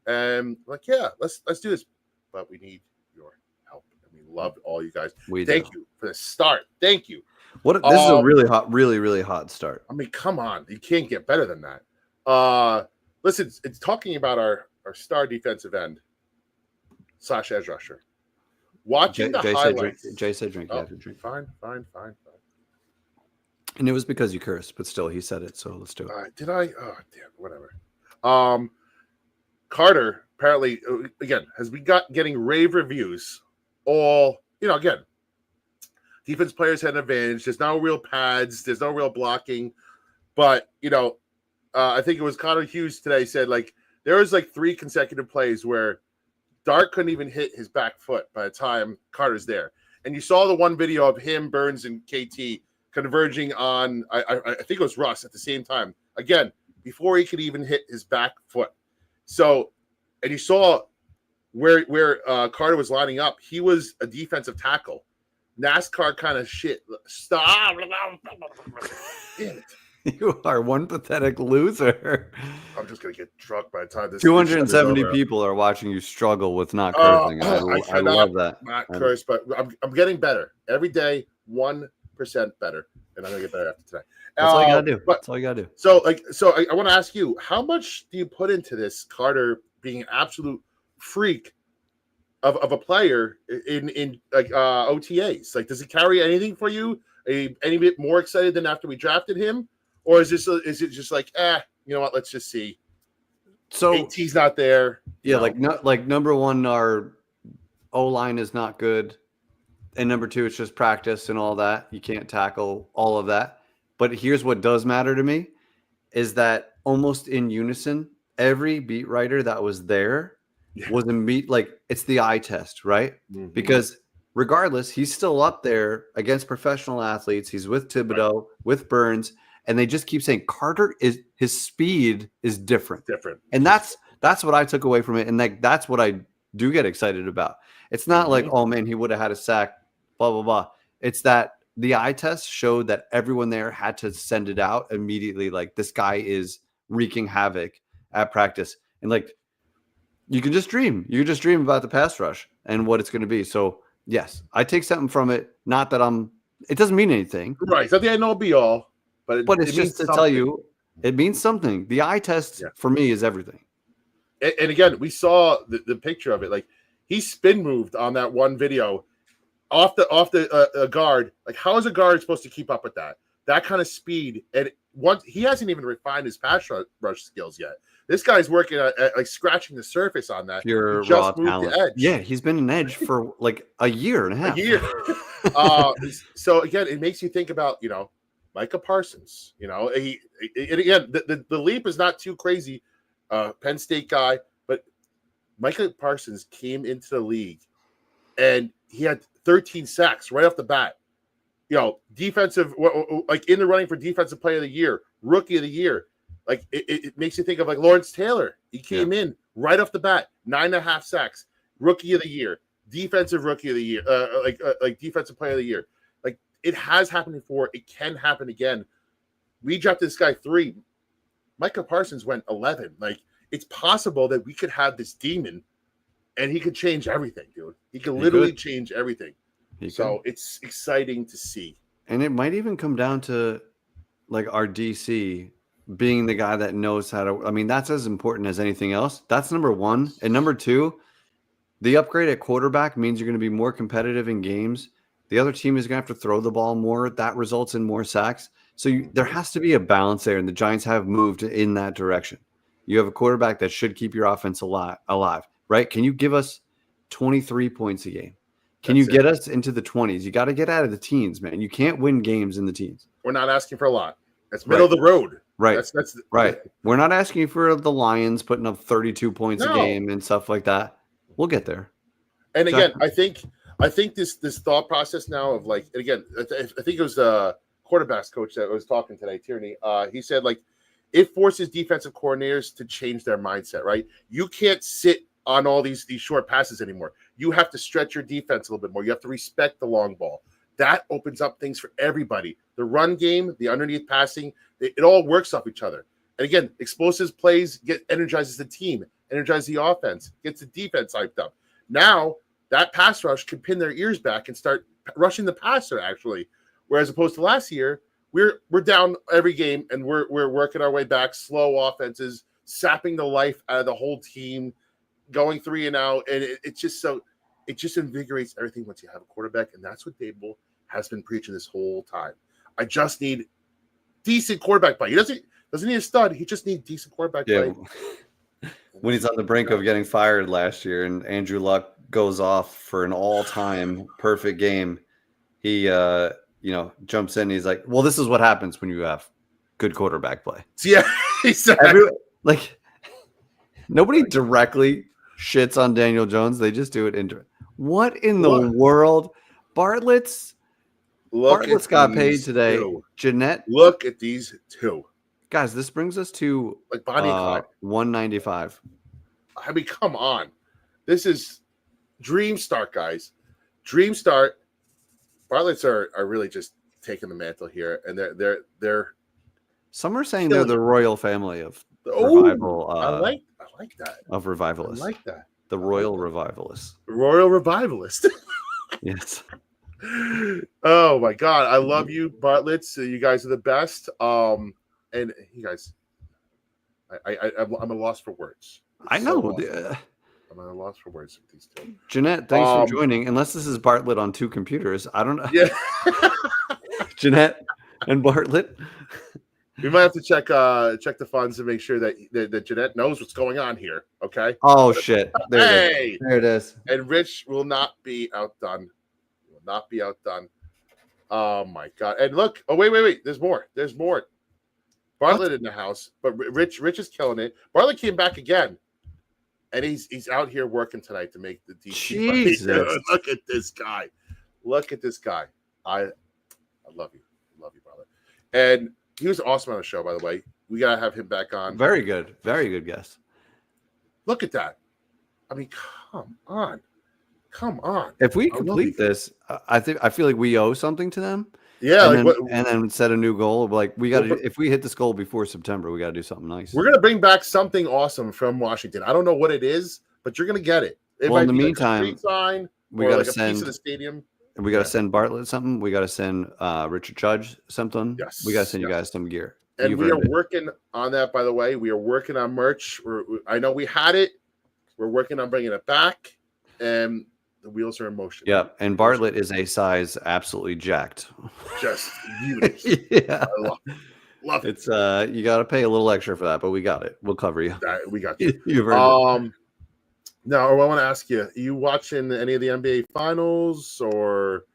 And like, yeah, let's do this. But we need your help. And we love all you guys. Thank you for the start. Thank you. This is a really hot, really hot start. I mean, come on. You can't get better than that. Listen, it's talking about our star defensive end / edge rusher. Watching the highlights. Jay said drink. You have to drink. Fine. And it was because you cursed, but still, he said it, so let's do it. Did I? Oh, damn, whatever. Carter, apparently, again, has getting rave reviews. All, again, defense players had an advantage. There's no real pads. There's no real blocking. But, I think it was Connor Hughes today said, like, there was, 3 consecutive plays where Dart couldn't even hit his back foot by the time Carter's there. And you saw the one video of him, Burns, and KT converging on, I think it was Russ at the same time. Again, before he could even hit his back foot. So, and you saw where Carter was lining up. He was a defensive tackle. NASCAR kind of shit. Stop. Damn it. You are one pathetic loser. I'm just going to get drunk by the time this 270 people are watching you struggle with not cursing. I love that. Not curse, but I'm getting better. Every day, 1% better. And I'm going to get better after today. That's all you got to do. That's all you got to do. So I want to ask you, how much do you put into this Carter being an absolute freak of a player in like OTAs? Like, does it carry anything for you? Are you any bit more excited than after we drafted him? Or is it just like, you know what? Let's just see. So AT's not there. Yeah, like number one, our O-line is not good, and number two, it's just practice and all that. You can't tackle all of that. But here's what does matter to me is that almost in unison, every beat writer that was there was it's the eye test, right? Mm-hmm. Because regardless, he's still up there against professional athletes. He's with Thibodeau, with Burns. And they just keep saying his speed is different. And that's what I took away from it. And that's what I do get excited about. It's not like, oh man, he would have had a sack, blah, blah, blah. It's that the eye test showed that everyone there had to send it out immediately. Like, this guy is wreaking havoc at practice. And like, you can just dream. You can just dream about the pass rush and what it's going to be. So yes, I take something from it. Not that it doesn't mean anything. Right. It's not the end all be all. But it's just to tell you, it means something. The eye test for me is everything. And again, we saw the picture of it. Like, he spin moved on that one video off the guard. Like, how is a guard supposed to keep up with that kind of speed? And he hasn't even refined his pass rush skills yet. This guy's working at like scratching the surface on that. Pure raw talent. The edge. Yeah, he's been an edge for like a year and a half. So again, it makes you think about, Micah Parsons, and again, the leap is not too crazy. Penn State guy, but Micah Parsons came into the league and he had 13 sacks right off the bat. Defensive, like in the running for defensive player of the year, rookie of the year. Like it makes you think of like Lawrence Taylor. He came in right off the bat, 9.5 sacks, rookie of the year, defensive rookie of the year, like defensive player of the year. It has happened before. It can happen again. We drafted this guy 3. Micah Parsons went 11. Like, it's possible that we could have this demon and he could change everything, dude. He could literally change everything. It's exciting to see. And it might even come down to like our DC being the guy that knows how to, that's as important as anything else. That's number one. And number two, the upgrade at quarterback means you're going to be more competitive in games. The other team is going to have to throw the ball more. That results in more sacks. So there has to be a balance there, and the Giants have moved in that direction. You have a quarterback that should keep your offense alive, right? Can you give us 23 points a game? Can you get us into the 20s? You got to get out of the teens, man. You can't win games in the teens. We're not asking for a lot. That's middle of the road. Right. That's right. We're not asking for the Lions putting up 32 points a game and stuff like that. We'll get there. And again, I think this thought process now of like, and again, I think it was the quarterbacks coach that was talking today, Tierney. He said like it forces defensive coordinators to change their mindset, right? You can't sit on all these short passes anymore. You have to stretch your defense a little bit more. You have to respect the long ball. That opens up things for everybody. The run game, the underneath passing, it all works off each other. And again, explosive plays energizes the team, energizes the offense, gets the defense hyped up. Now that pass rush can pin their ears back and start rushing the passer, actually. Whereas opposed to last year, we're down every game and we're working our way back, slow offenses, sapping the life out of the whole team, going 3 and out. And it just invigorates everything once you have a quarterback. And that's what Dable has been preaching this whole time. I just need decent quarterback play. He doesn't need a stud. He just needs decent quarterback play. When he's on the brink of getting fired last year and Andrew Luck goes off for an all-time perfect game, he jumps in and he's like, well, this is what happens when you have good quarterback play. Yeah, exactly. Nobody directly shits on Daniel Jones. They just do it indirectly. What in the world? Bartlett's got paid today. Two. Jeanette. Look at these two. Guys, this brings us to Like Bonnie and Clyde. 195. I mean, come on. This is dream start, guys. Dream start. Bartlett's are really just taking the mantle here, and they're Some are saying they're the royal family of oh, revival. I like that. Of revivalists. I like that. The royal revivalists. Royal revivalist. Yes. Oh my God, I love you, Bartlett's. You guys are the best. And you guys, I'm a loss for words. I know. I'm at a loss for words with these two. Jeanette, thanks for joining. Unless this is Bartlett on two computers, I don't know. Yeah. Jeanette and Bartlett. We might have to check the funds to make sure that Jeanette knows what's going on here. Okay. Oh shit! There it is. And Rich will not be outdone. Will not be outdone. Oh my God! And look. Oh wait. There's more. Bartlett in the house, but Rich is killing it. Bartlett came back again, and he's out here working tonight to make the DC money. Jesus! Look at this guy. I love you, Bartlett. And he was awesome on the show, by the way. We gotta have him back on. Very good guest. Look at that. I mean, come on. If we complete this, I feel like we owe something to them. Yeah, and then set a new goal. Like we got to, if we hit this goal before September, we got to do something nice. We're gonna bring back something awesome from Washington. I don't know what it is, but you're gonna get it. Well, in the meantime, like a street sign we got to send a piece of the stadium. And we got to send Bartlett something. We got to send Richard Judge something. Yes. We got to send you guys some gear. And we are working on that, by the way. We are working on merch. I know we had it. We're working on bringing it back, and the wheels are in motion. Yeah, and Bartlett is a size absolutely jacked. Just beautiful. Yeah, I love it. It's you got to pay a little extra for that, but we got it. We'll cover you. We got you. You've earned it. Now, I want to ask you: are you watching any of the NBA finals, or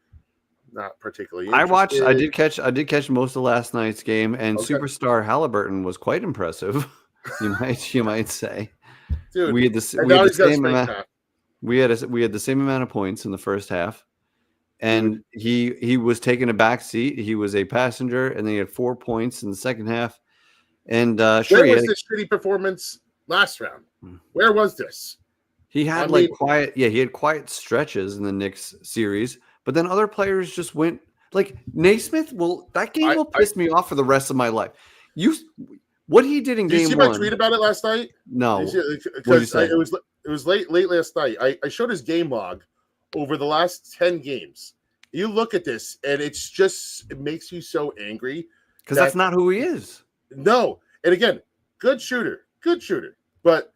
not particularly? I watched. I did catch most of last night's game, and superstar Halliburton was quite impressive. you might say. Dude, we had the same amount. We had the same amount of points in the first half, and he was taking a back seat. He was a passenger, and then he had 4 points in the second half. And sure, where was this shitty performance last round? Where was this? He had quiet. Yeah, he had quiet stretches in the Knicks series, but then other players just went like Naismith. That game will piss me off for the rest of my life. What he did in game one. Did you see my tweet about it last night? No, because it was late last night. I showed his game log over the last 10 games. You look at this, and it makes you so angry because that's not who he is. No, and again, good shooter, but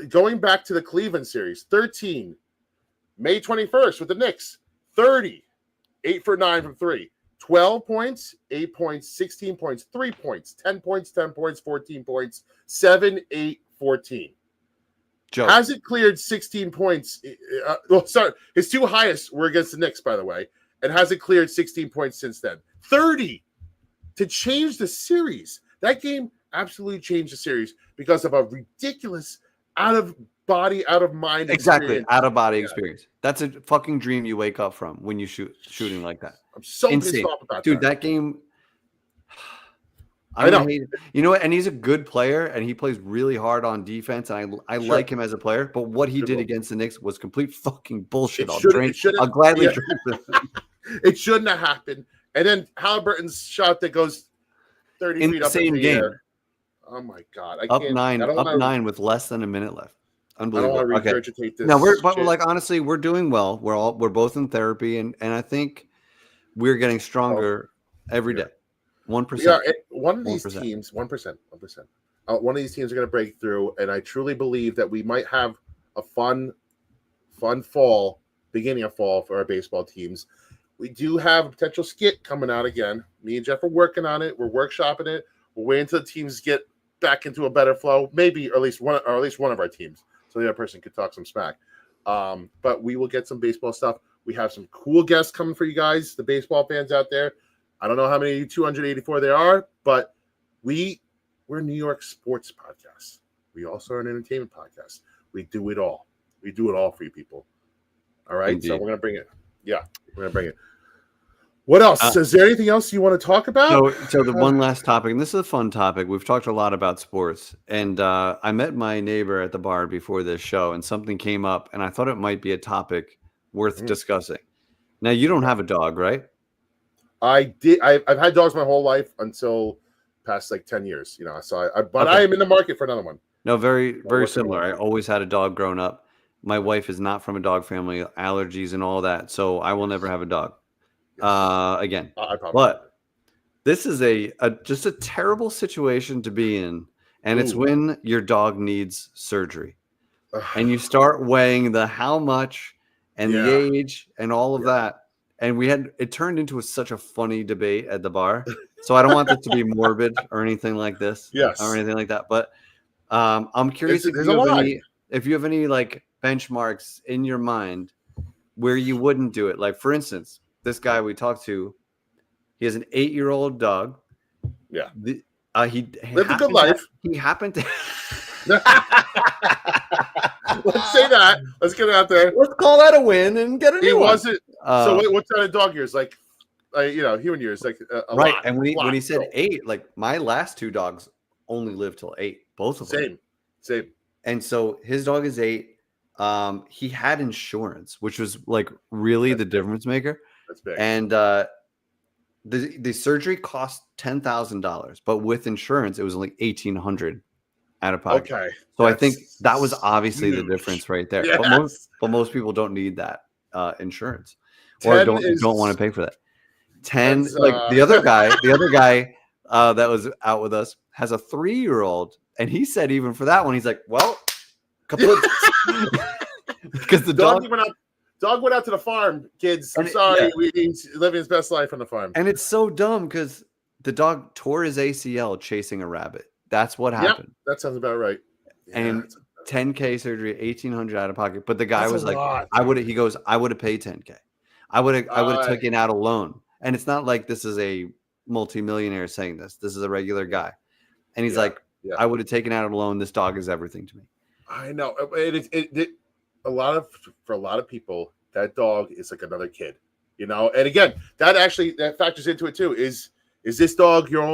going back to the Cleveland series, 13, May 21st with the Knicks, 30, 8 for 9 from 3, 12 points, 8 points, 16 points, 3 points, 10 points, 10 points, 14 points, 7, 8, 14. Joke. Hasn't cleared 16 points. His two highest were against the Knicks, by the way, and hasn't cleared 16 points since then. 30 to change the series. That game absolutely changed the series because of a ridiculous out of body, out of mind experience. Out of body experience. That's a fucking dream you wake up from when you shooting like that. I'm so pissed off about that. Dude, that game. I know. You know what? And he's a good player, and he plays really hard on defense. And I like him as a player. But what he did against the Knicks was complete fucking bullshit. I'll gladly drink this. It shouldn't have happened. And then Halliburton's shot that goes 30 feet up in the air. Oh my God! Up 9 with less than a minute left. Unbelievable. I don't want to regurgitate this. No, but honestly, we're doing well. We're both in therapy, and I think we're getting stronger every day. 1%. Yeah, one of these teams, 1%. One of these teams are going to break through, and I truly believe that we might have a fun fall, beginning of fall for our baseball teams. We do have a potential skit coming out again. Me and Jeff are working on it. We're workshopping it. We're waiting until the teams get back into a better flow, maybe or at least one of our teams, so the other person could talk some smack. But we will get some baseball stuff. We have some cool guests coming for you guys, the baseball fans out there. I don't know how many 284 there are, but we're a New York sports podcast. We also are an entertainment podcast. We do it all. We do it all for you people. All right. Indeed. So we're gonna bring it. Yeah, we're gonna bring it. What else? Is there anything else you want to talk about? So the one last topic, and this is a fun topic. We've talked a lot about sports, and I met my neighbor at the bar before this show, and something came up, and I thought it might be a topic worth discussing. Now, you don't have a dog, right? I did. I've had dogs my whole life until past like 10 years. So I am in the market for another one. No, very similar. I always had a dog growing up. My wife is not from a dog family, allergies and all that, so I will never have a dog again. But this is just a terrible situation to be in, and it's when your dog needs surgery, and you start weighing the how much and the age and all of that, and it turned into such a funny debate at the bar. So I don't want this to be morbid or anything like this, or anything like that. But I'm curious if you have any like benchmarks in your mind where you wouldn't do it. Like, for instance, this guy we talked to, he has an 8-year-old dog. Yeah. He lived a good life. He happened to. Let's say that. Let's get it out there. Let's call that a win and get a new one. Wasn't. So what kind of dog years? Like, human years, like a right. lot, And when he said 8, like my last 2 dogs only lived till 8, both of them. Same. And so his dog is 8. He had insurance, which was like really the difference maker. That's big. And the surgery cost $10,000, but with insurance, it was only $1,800 out of pocket. Okay. So I think that was obviously the difference right there. Yes. But most people don't need that insurance, or don't want to pay for that. 10, like the other guy that was out with us has a 3-year-old, and he said even for that one, he's like, well, because the dog went out to the farm, kids. I'm sorry, he's living his best life on the farm. And it's so dumb because the dog tore his ACL chasing a rabbit. That's what happened. Yep, that sounds about right. And $10K surgery, $1,800 out of pocket. But the guy was like, I would have paid $10K. I would have taken out a loan. And it's not like this is a multimillionaire saying this. This is a regular guy. And he's like, I would have taken out a loan. This dog is everything to me. I know. For a lot of people, that dog is like another kid, And again, that factors into it too. Is this dog your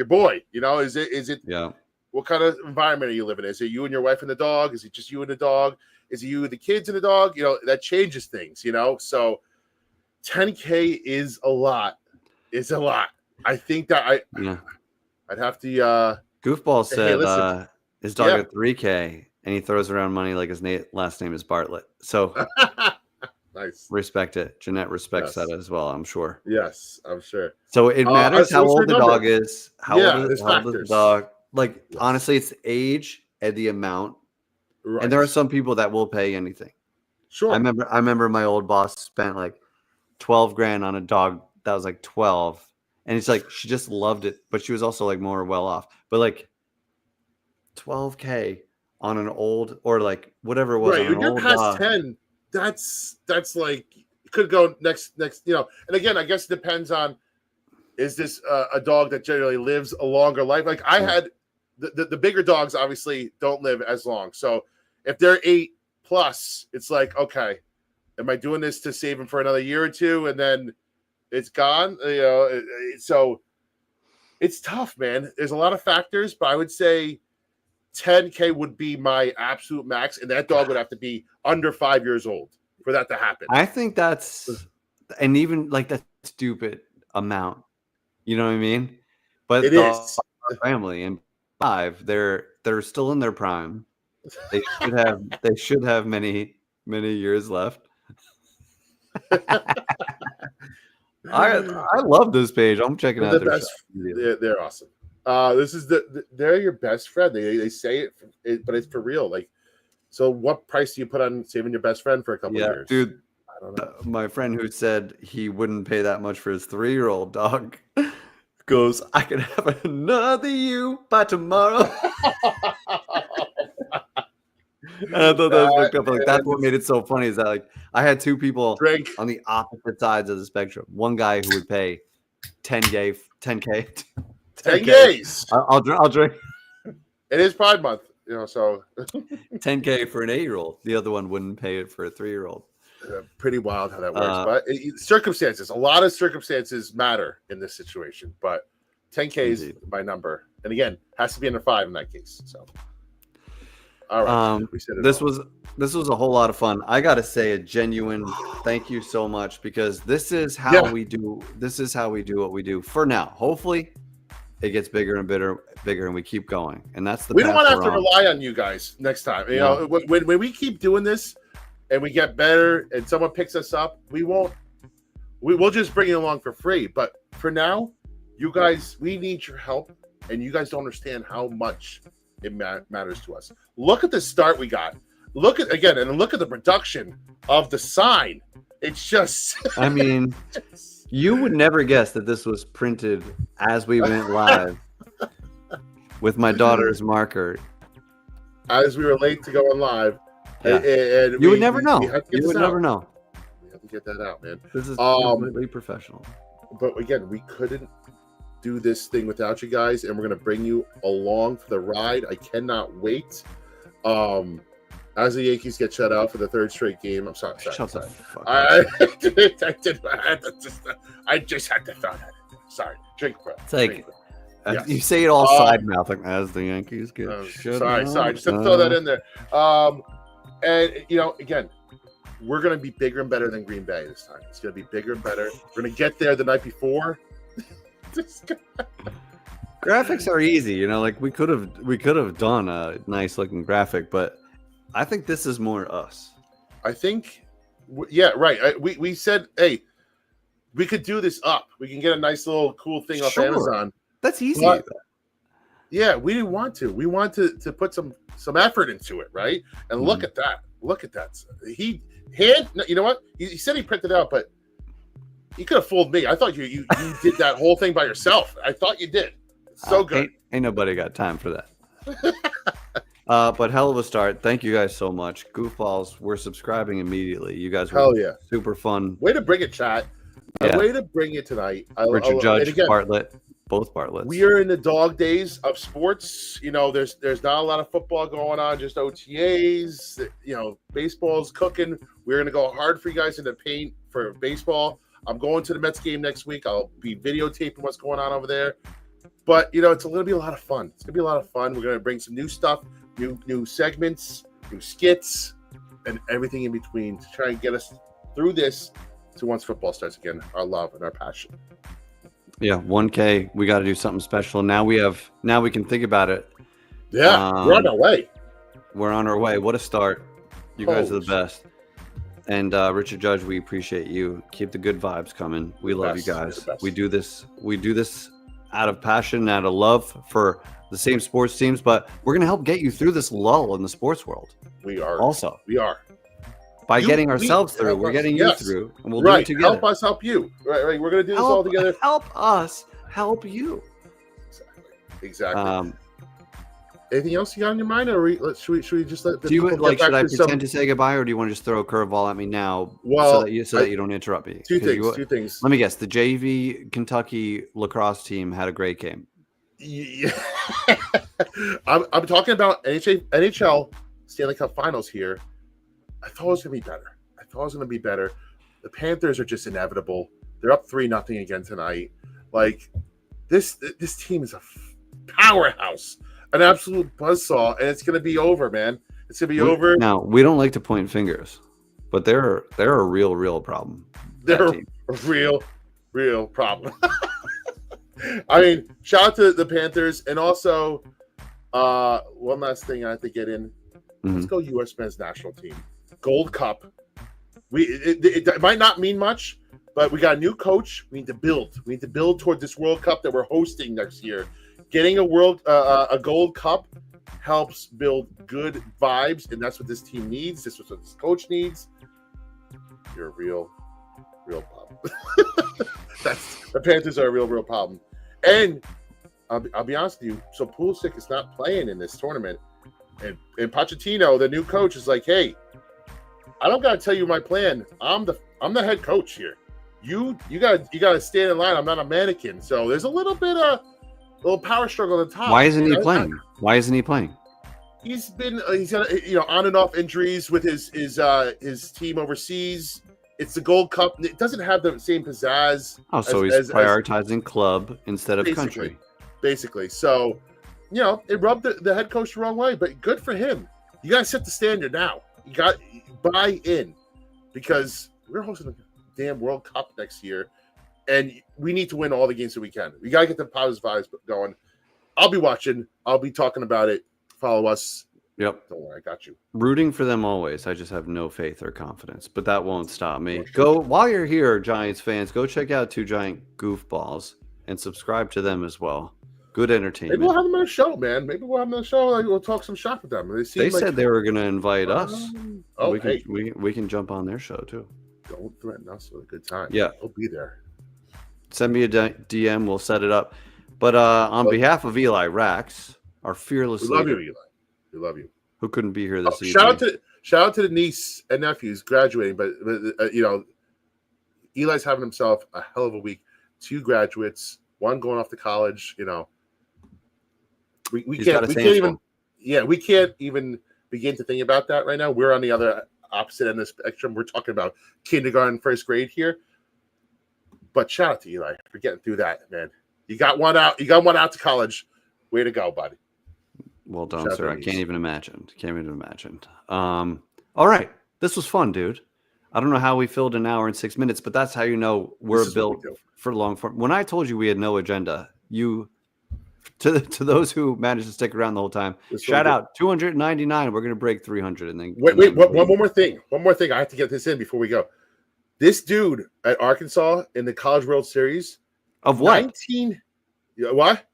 boy? Is it? Yeah. What kind of environment are you living in? Is it you and your wife and the dog? Is it just you and the dog? Is it you and the kids and the dog? That changes things. So $10K is a lot. It's a lot. I think that I'd have to. Goofball said his dog had $3K, and he throws around money like his last name is Bartlett. So nice. Respect it. Jeanette respects that as well, I'm sure. Yes, I'm sure. So it matters how old the dog is. How old is the dog? Like, honestly, it's the age and the amount. Right. And there are some people that will pay anything. Sure. I remember my old boss spent like $12,000 on a dog that was like 12. And it's like she just loved it, but she was also like more well off. But like $12K on an old, or like whatever it was. Right. When you're past 10, that's like you could go next. And again, I guess it depends on, is this a dog that generally lives a longer life? Like I had the bigger dogs obviously don't live as long. So if they're 8 plus, it's like, okay, am I doing this to save them for another year or two and then it's gone? So it's tough, man. There's a lot of factors, but I would say $10K would be my absolute max, and that dog would have to be under 5 years old for that to happen. I think that's, and even like that stupid amount, you know what I mean? But it is family and 5, they're still in their prime. They should have many years left. I love this page. I'm checking out their best. They're awesome. This is they're your best friend. They say it, but it's for real. Like, so what price do you put on saving your best friend for a couple of years? Dude, I don't know. My friend who said he wouldn't pay that much for his 3-year-old dog goes, I could have another you by tomorrow. And I thought that was up. Like, that's what made it so funny, is that like I had 2 people on the opposite sides of the spectrum. One guy who would pay 10K. 10Ks. I'll drink. It is Pride Month, so 10K for an 8-year-old. The other one wouldn't pay it for a 3-year-old. Pretty wild how that works. Uh, But circumstances, a lot of circumstances matter in this situation. But 10K is Indeed. my number. And again, has to be under 5 in that case. So, all right. We said it this all. was a whole lot of fun. I gotta say a genuine thank you so much, because this is how we do what we do for now. Hopefully it gets bigger and bigger and we keep going. And that's the We don't path want to have we're to on. rely on you guys next time. You No. know, when we keep doing this and we get better and someone picks us up, we'll just bring you along for free. But for now, you guys, we need your help, and you guys don't understand how much it matters to us. Look at the start we got. Look at the production of the sign. It's just I mean, you would never guess that this was printed as we went live with my daughter's marker. as we were late to going live. Yeah. And You would never know. we had to get You would this never out. know. We have to get that out, man. This is completely professional. But again, we couldn't do this thing without you guys, and we're gonna bring you along for the ride. I cannot wait. As the Yankees get shut out for the 3rd straight game, I'm sorry. Shut the fuck up. I just had to throw that in. Sorry. Drink, bro. It's like, Drink, bro. Yes. You say it all side mouth, like, as the Yankees get shut Sorry. out. Just had to throw that in there. And again, we're gonna be bigger and better than Green Bay this time. It's gonna be bigger and better. We're gonna get there the night before. Graphics are easy, like we could have done a nice looking graphic, but I think this is more us. I think, yeah, right. We said, hey, we could do this up. We can get a nice little cool thing off Sure. Amazon. That's easy. But, yeah, we didn't want to. We want to put some effort into it, right? And look at that. Look at that. You know what? He said he printed it out, but you could have fooled me. I thought you did that whole thing by yourself. I thought you did. So good. Ain't nobody got time for that. But hell of a start. Thank you guys so much. Goofballs, we're subscribing immediately. You guys were Hell yeah. super fun. Way to bring it, chat. Yeah. Way to bring it tonight. Richard Judge, and again, Bartlett, both Bartletts. we are in the dog days of sports. There's not a lot of football going on, just OTAs. Baseball's cooking. We're gonna go hard for you guys in the paint for baseball. I'm going to the Mets game next week. I'll be videotaping what's going on over there. But it's going to be a lot of fun. It's going to be a lot of fun. We're going to bring some new stuff, new segments, new skits, and everything in between to try and get us through this to once football starts again. Our love and our passion. Yeah, 1K. We got to do something special. Now we can think about it. Yeah, we're on our way. We're on our way. What a start. You guys are the best. And Richard Judge, we appreciate you. Keep the good vibes coming. We love you guys. We do this out of passion, out of love for the same sports teams, but we're going to help get you through this lull in the sports world. We are. Also. We are. By getting ourselves through, we're getting you through, and we'll do it together. Help us help you. Right. We're going to do this all together. Help us help you. Exactly. Anything else you got on your mind, or should we just let? Do you should I pretend to say goodbye, or do you want to just throw a curveball at me now, so that you don't interrupt me? Two things. Let me guess. The JV Kentucky lacrosse team had a great game. Yeah. I'm talking about NHL Stanley Cup Finals here. I thought it was going to be better. The Panthers are just inevitable. They're up 3-0 again tonight. Like this team is a powerhouse. An absolute buzzsaw, and it's going to be over, man. It's going to be over. Now, we don't like to point fingers, but they're a real problem. They're a real problem. I mean, shout out to the Panthers, and also one last thing I have to get in. Let's go U.S. men's national team. Gold Cup. It might not mean much, but we got a new coach. We need to build. We need to build toward this World Cup that we're hosting next year. Getting a gold cup helps build good vibes, and that's what this team needs. This is what this coach needs. You're a real problem. The Panthers are a real problem. And I'll be honest with you. So Pulisic is not playing in this tournament, and Pochettino, the new coach, is like, hey, I don't gotta tell you my plan. I'm the head coach here. You gotta stand in line. I'm not a mannequin. So there's a little power struggle at the top. Why isn't he playing? Why isn't he playing? he's got on and off injuries with his team overseas. It's the Gold Cup. It doesn't have the same pizzazz. Oh, so he's prioritizing club instead of country. Basically. So, it rubbed the head coach the wrong way, but good for him. You got to set the standard now. You got to buy in because we're hosting a damn World Cup next year, and we need to win all the games that we can. We got to get the positive vibes going. I'll be watching. I'll be talking about it. Follow us. Yep. Don't worry, I got you. Rooting for them always. I just have no faith or confidence, but that won't stop me. Go while you're here, Giants fans. Go check out Two Giant Goofballs and subscribe to them as well. Good entertainment. Maybe we'll have them on the show, man. Maybe we'll have them on the show. We'll talk some shop with them. They said they were going to invite us. Hey. We can jump on their show too. Don't threaten us with a good time. Yeah, we'll be there. Send me a DM. We'll set it up. But on behalf of Eli Rax, our fearless leader, love you, Eli. We love you. Who couldn't be here this evening? Shout out to the niece and nephews graduating, but Eli's having himself a hell of a week. 2 graduates, 1 going off to college. We can't even begin to think about that right now. We're on the other opposite end of the spectrum. We're talking about kindergarten, 1st grade here. But shout out to Eli for getting through that, man. You got one out. You got one out to college. Way to go, buddy. Well done, sir. I can't even imagine. All right. This was fun, dude. I don't know how we filled an hour and 6 minutes, but that's how you know we're built for long form. When I told you we had no agenda, to those who managed to stick around the whole time, shout out 299. We're going to break 300 and then wait. One more thing. I have to get this in before we go. This dude at Arkansas in the College World Series of what? 19. What?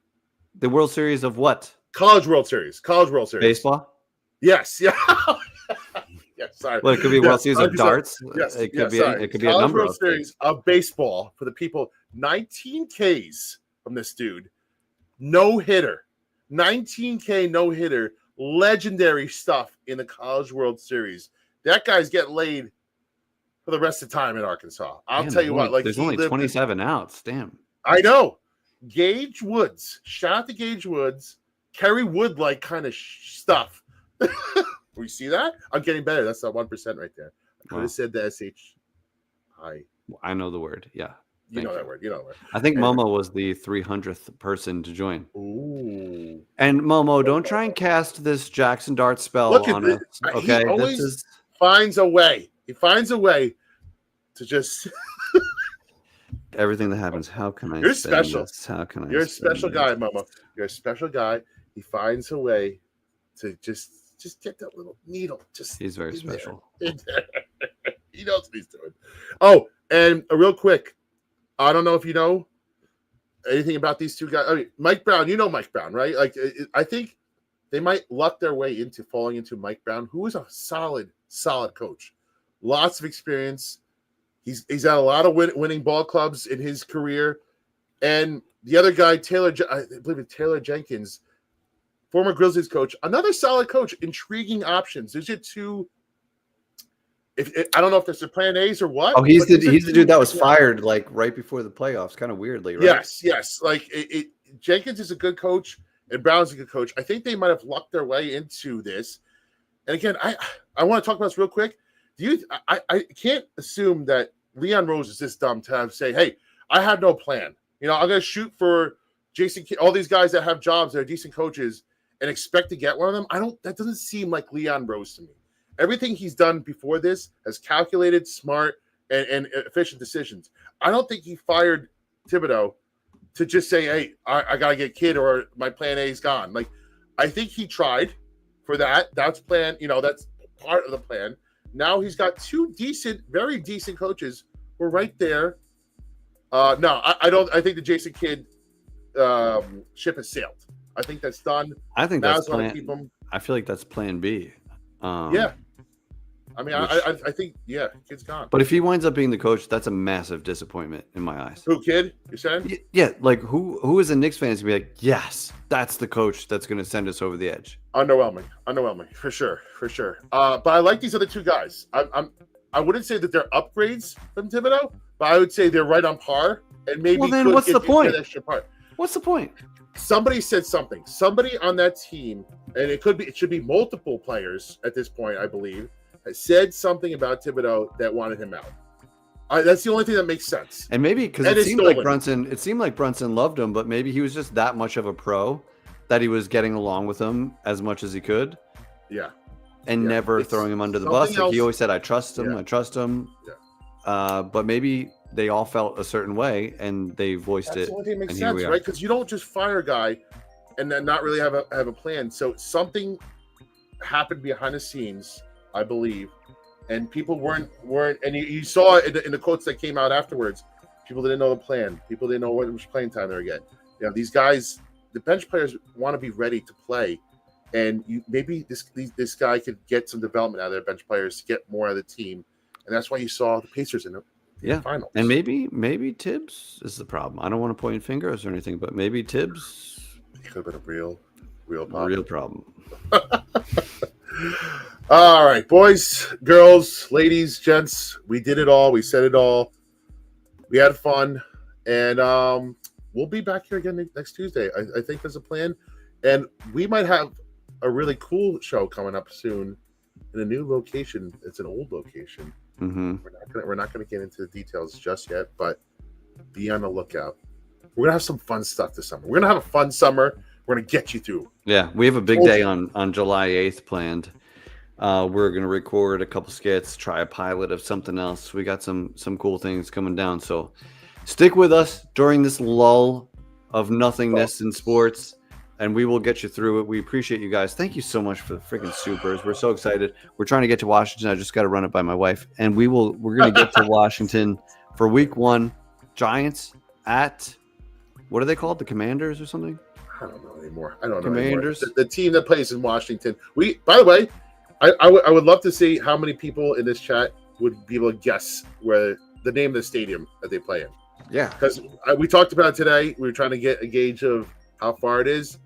The World Series of what? College World Series. Baseball? Yes. Yeah. Yeah, sorry. Well, it could be World Series of darts. Yes. It could be a number World of Series of baseball for the people. 19 Ks from this dude. No hitter. 19K no hitter. Legendary stuff in the College World Series. That guy's getting laid for the rest of the time in Arkansas. I'll tell you what. There's only 27 outs. Damn. I know. Gage Woods. Shout out to Gage Woods. Kerry Wood-like kind of stuff. We see that? I'm getting better. That's that 1% right there. I could have said the SH. I know the word. Yeah. You know that word. I think Momo was the 300th person to join. Ooh. And Momo, don't try and cast this Jackson Dart spell on us. Okay. He always finds a way. He finds a way to just everything that happens. How can I? You're special. This? How can I? You're a special guy, Momo. You're a special guy. He finds a way to just get that little needle. He's very special. He knows what he's doing. Oh, and real quick, I don't know if you know anything about these 2 guys. I mean, Mike Brown, you know Mike Brown, right? Like, I think they might luck their way into falling into Mike Brown, who is a solid coach. Lots of experience. He's had a lot of winning ball clubs in his career. And the other guy, I believe it's Taylor Jenkins, former Grizzlies coach, another solid coach, intriguing options. There's your 2. I don't know if there's a plan A's or what. Oh, he's the dude that was fired like right before the playoffs, kind of weirdly, right? Yes. Like Jenkins is a good coach and Brown's a good coach. I think they might have lucked their way into this. And again, I want to talk about this real quick. I can't assume that Leon Rose is this dumb to say, hey, I have no plan. I'm going to shoot for Jason Kidd, all these guys that have jobs that are decent coaches and expect to get one of them. That doesn't seem like Leon Rose to me. Everything he's done before this has calculated, smart, and efficient decisions. I don't think he fired Thibodeau to just say, hey, I got to get Kidd or my plan A is gone. Like, I think he tried for that. That's plan. That's part of the plan. Now he's got 2 very decent coaches who are right there. No, I don't. I think the Jason Kidd ship has sailed. I think that's done. I think that's plan. Keep him. I feel like that's plan B. Yeah. I mean, I think, Kidd's gone. But if he winds up being the coach, that's a massive disappointment in my eyes. Who, Kidd? You saying? Yeah. Like, who is a Knicks fan is going to be like, yes, that's the coach that's going to send us over the edge? Underwhelming, for sure. But I like these other 2 guys. I wouldn't say that they're upgrades from Thibodeau, but I would say they're right on par. And maybe what's the point? Extra part. What's the point? somebody said something. Somebody on that team, and it should be multiple players at this point, I believe, has said something about Thibodeau that wanted him out. That's the only thing that makes sense. And maybe because it seemed like Brunson loved him, but maybe he was just that much of a pro that he was getting along with him as much as he could. Yeah. And never throwing him under the bus. Like he always said, I trust him. Yeah. I trust him. Yeah. But maybe they all felt a certain way and they voiced it. That's the only thing that makes sense, right? Because you don't just fire a guy and then not really have a plan. So something happened behind the scenes, I believe, and people weren't, and you saw it in the quotes that came out afterwards. People didn't know the plan. People didn't know what much playing time they were getting. You know, these guys, the bench players want to be ready to play, and maybe this guy could get some development out of their bench players to get more out of the team, and that's why you saw the Pacers in the finals. And maybe Tibbs is the problem. I don't want to point fingers or anything, but maybe Tibbs could have been a real problem. Real problem. All right, boys, girls, ladies, gents, we did it all. We said it all. We had fun, and we'll be back here again next Tuesday. I think there's a plan, and we might have a really cool show coming up soon in a new location. It's an old location. Mm-hmm. We're not gonna get into the details just yet, but be on the lookout. We're gonna have some fun stuff this summer. We're gonna have a fun summer. We're gonna get you through. Yeah, we have a big day on July 8th planned. We're gonna record a couple skits, try a pilot of something else. We got some cool things coming down. So stick with us during this lull of nothingness in sports, and we will get you through it. We appreciate you guys. Thank you so much for the freaking supers. We're so excited. We're trying to get to Washington. I just got to run it by my wife, and we're gonna get to Washington for week 1. Giants at, what are they called? The Commanders or something? I don't know anymore. I don't know Commanders. Anymore. The team that plays in Washington. By the way, I would love to see how many people in this chat would be able to guess where the name of the stadium that they play in. Yeah, because we talked about it today. We were trying to get a gauge of how far it is.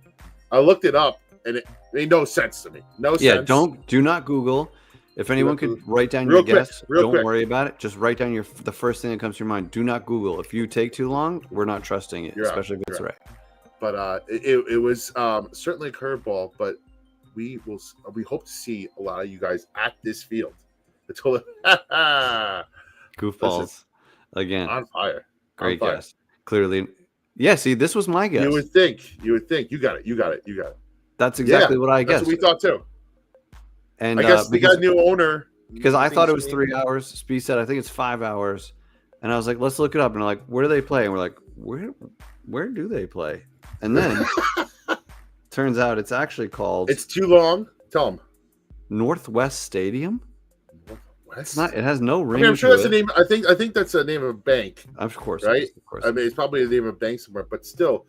I looked it up, and it made no sense to me. No sense. Yeah, do not Google. If anyone could write down your guess, don't worry about it. Just write down the first thing that comes to your mind. Do not Google. If you take too long, we're not trusting it, especially if it's right. But it was certainly a curveball. But we hope to see a lot of you guys at this field. Goofballs again on fire. Great guess. Clearly, yeah. See, this was my guess. You would think. You got it. That's exactly what I guessed. That's what we thought too. And I guess we got a new owner. Because I thought it was 3 hours. Speed said, I think it's 5 hours. And I was like, let's look it up. And I'm like, where do they play? And we're like, where do they play? And then turns out it's actually called. It's too long. Tell them. Northwest Stadium. Northwest. It's not. It has no ring. I'm sure that's the name. I think that's the name of a bank. Of course, right? Of course. I mean, it's probably the name of a bank somewhere, but still,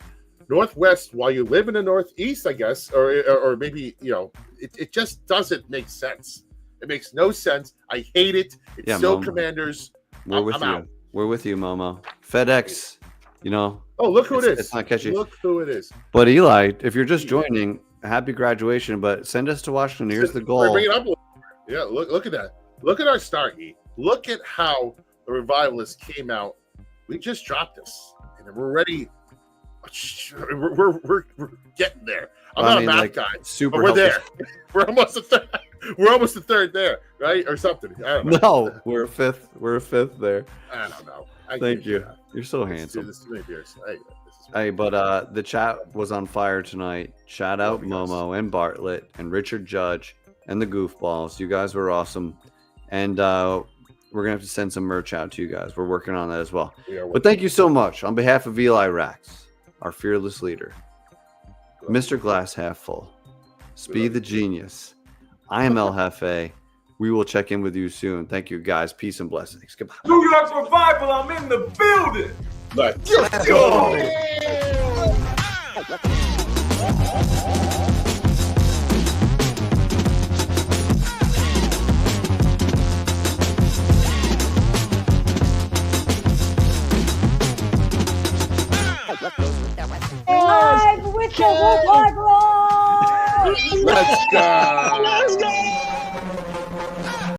Northwest. While you live in the Northeast, I guess, or maybe it just doesn't make sense. It makes no sense. I hate it. It's so Momo. Commanders. We're with you. Out. We're with you, Momo. FedEx. Oh, look who it is. It's not catchy. Look who it is. But Eli, if you're just joining, happy graduation. But send us to Washington. Here's the goal. Bring it up. Yeah, look at that. Look at our start, E. Look at how the Revivalists came out. We just dropped this, and we're ready. We're getting there. I'm not a math guy. Super. But we're there. We're almost a third. We're almost a third there, right, or something. I don't know. No, we're a fifth. We're a fifth there. I don't know. Thank you. You're so handsome. This too many beers. Hey, but the chat was on fire tonight. Shout out Momo and Bartlett and Richard Judge and the Goofballs. You guys were awesome. And we're going to have to send some merch out to you guys. We're working on that as well. But thank you so much. On behalf of Eli Rax, our fearless leader, Mr. Glass Half Full, Speed the Genius, I am El Jefe. We will check in with you soon. Thank you, guys. Peace and blessings. Goodbye. New York Revival, I'm in the building. Let's go. Live with the Woodlide Roll! Let's go.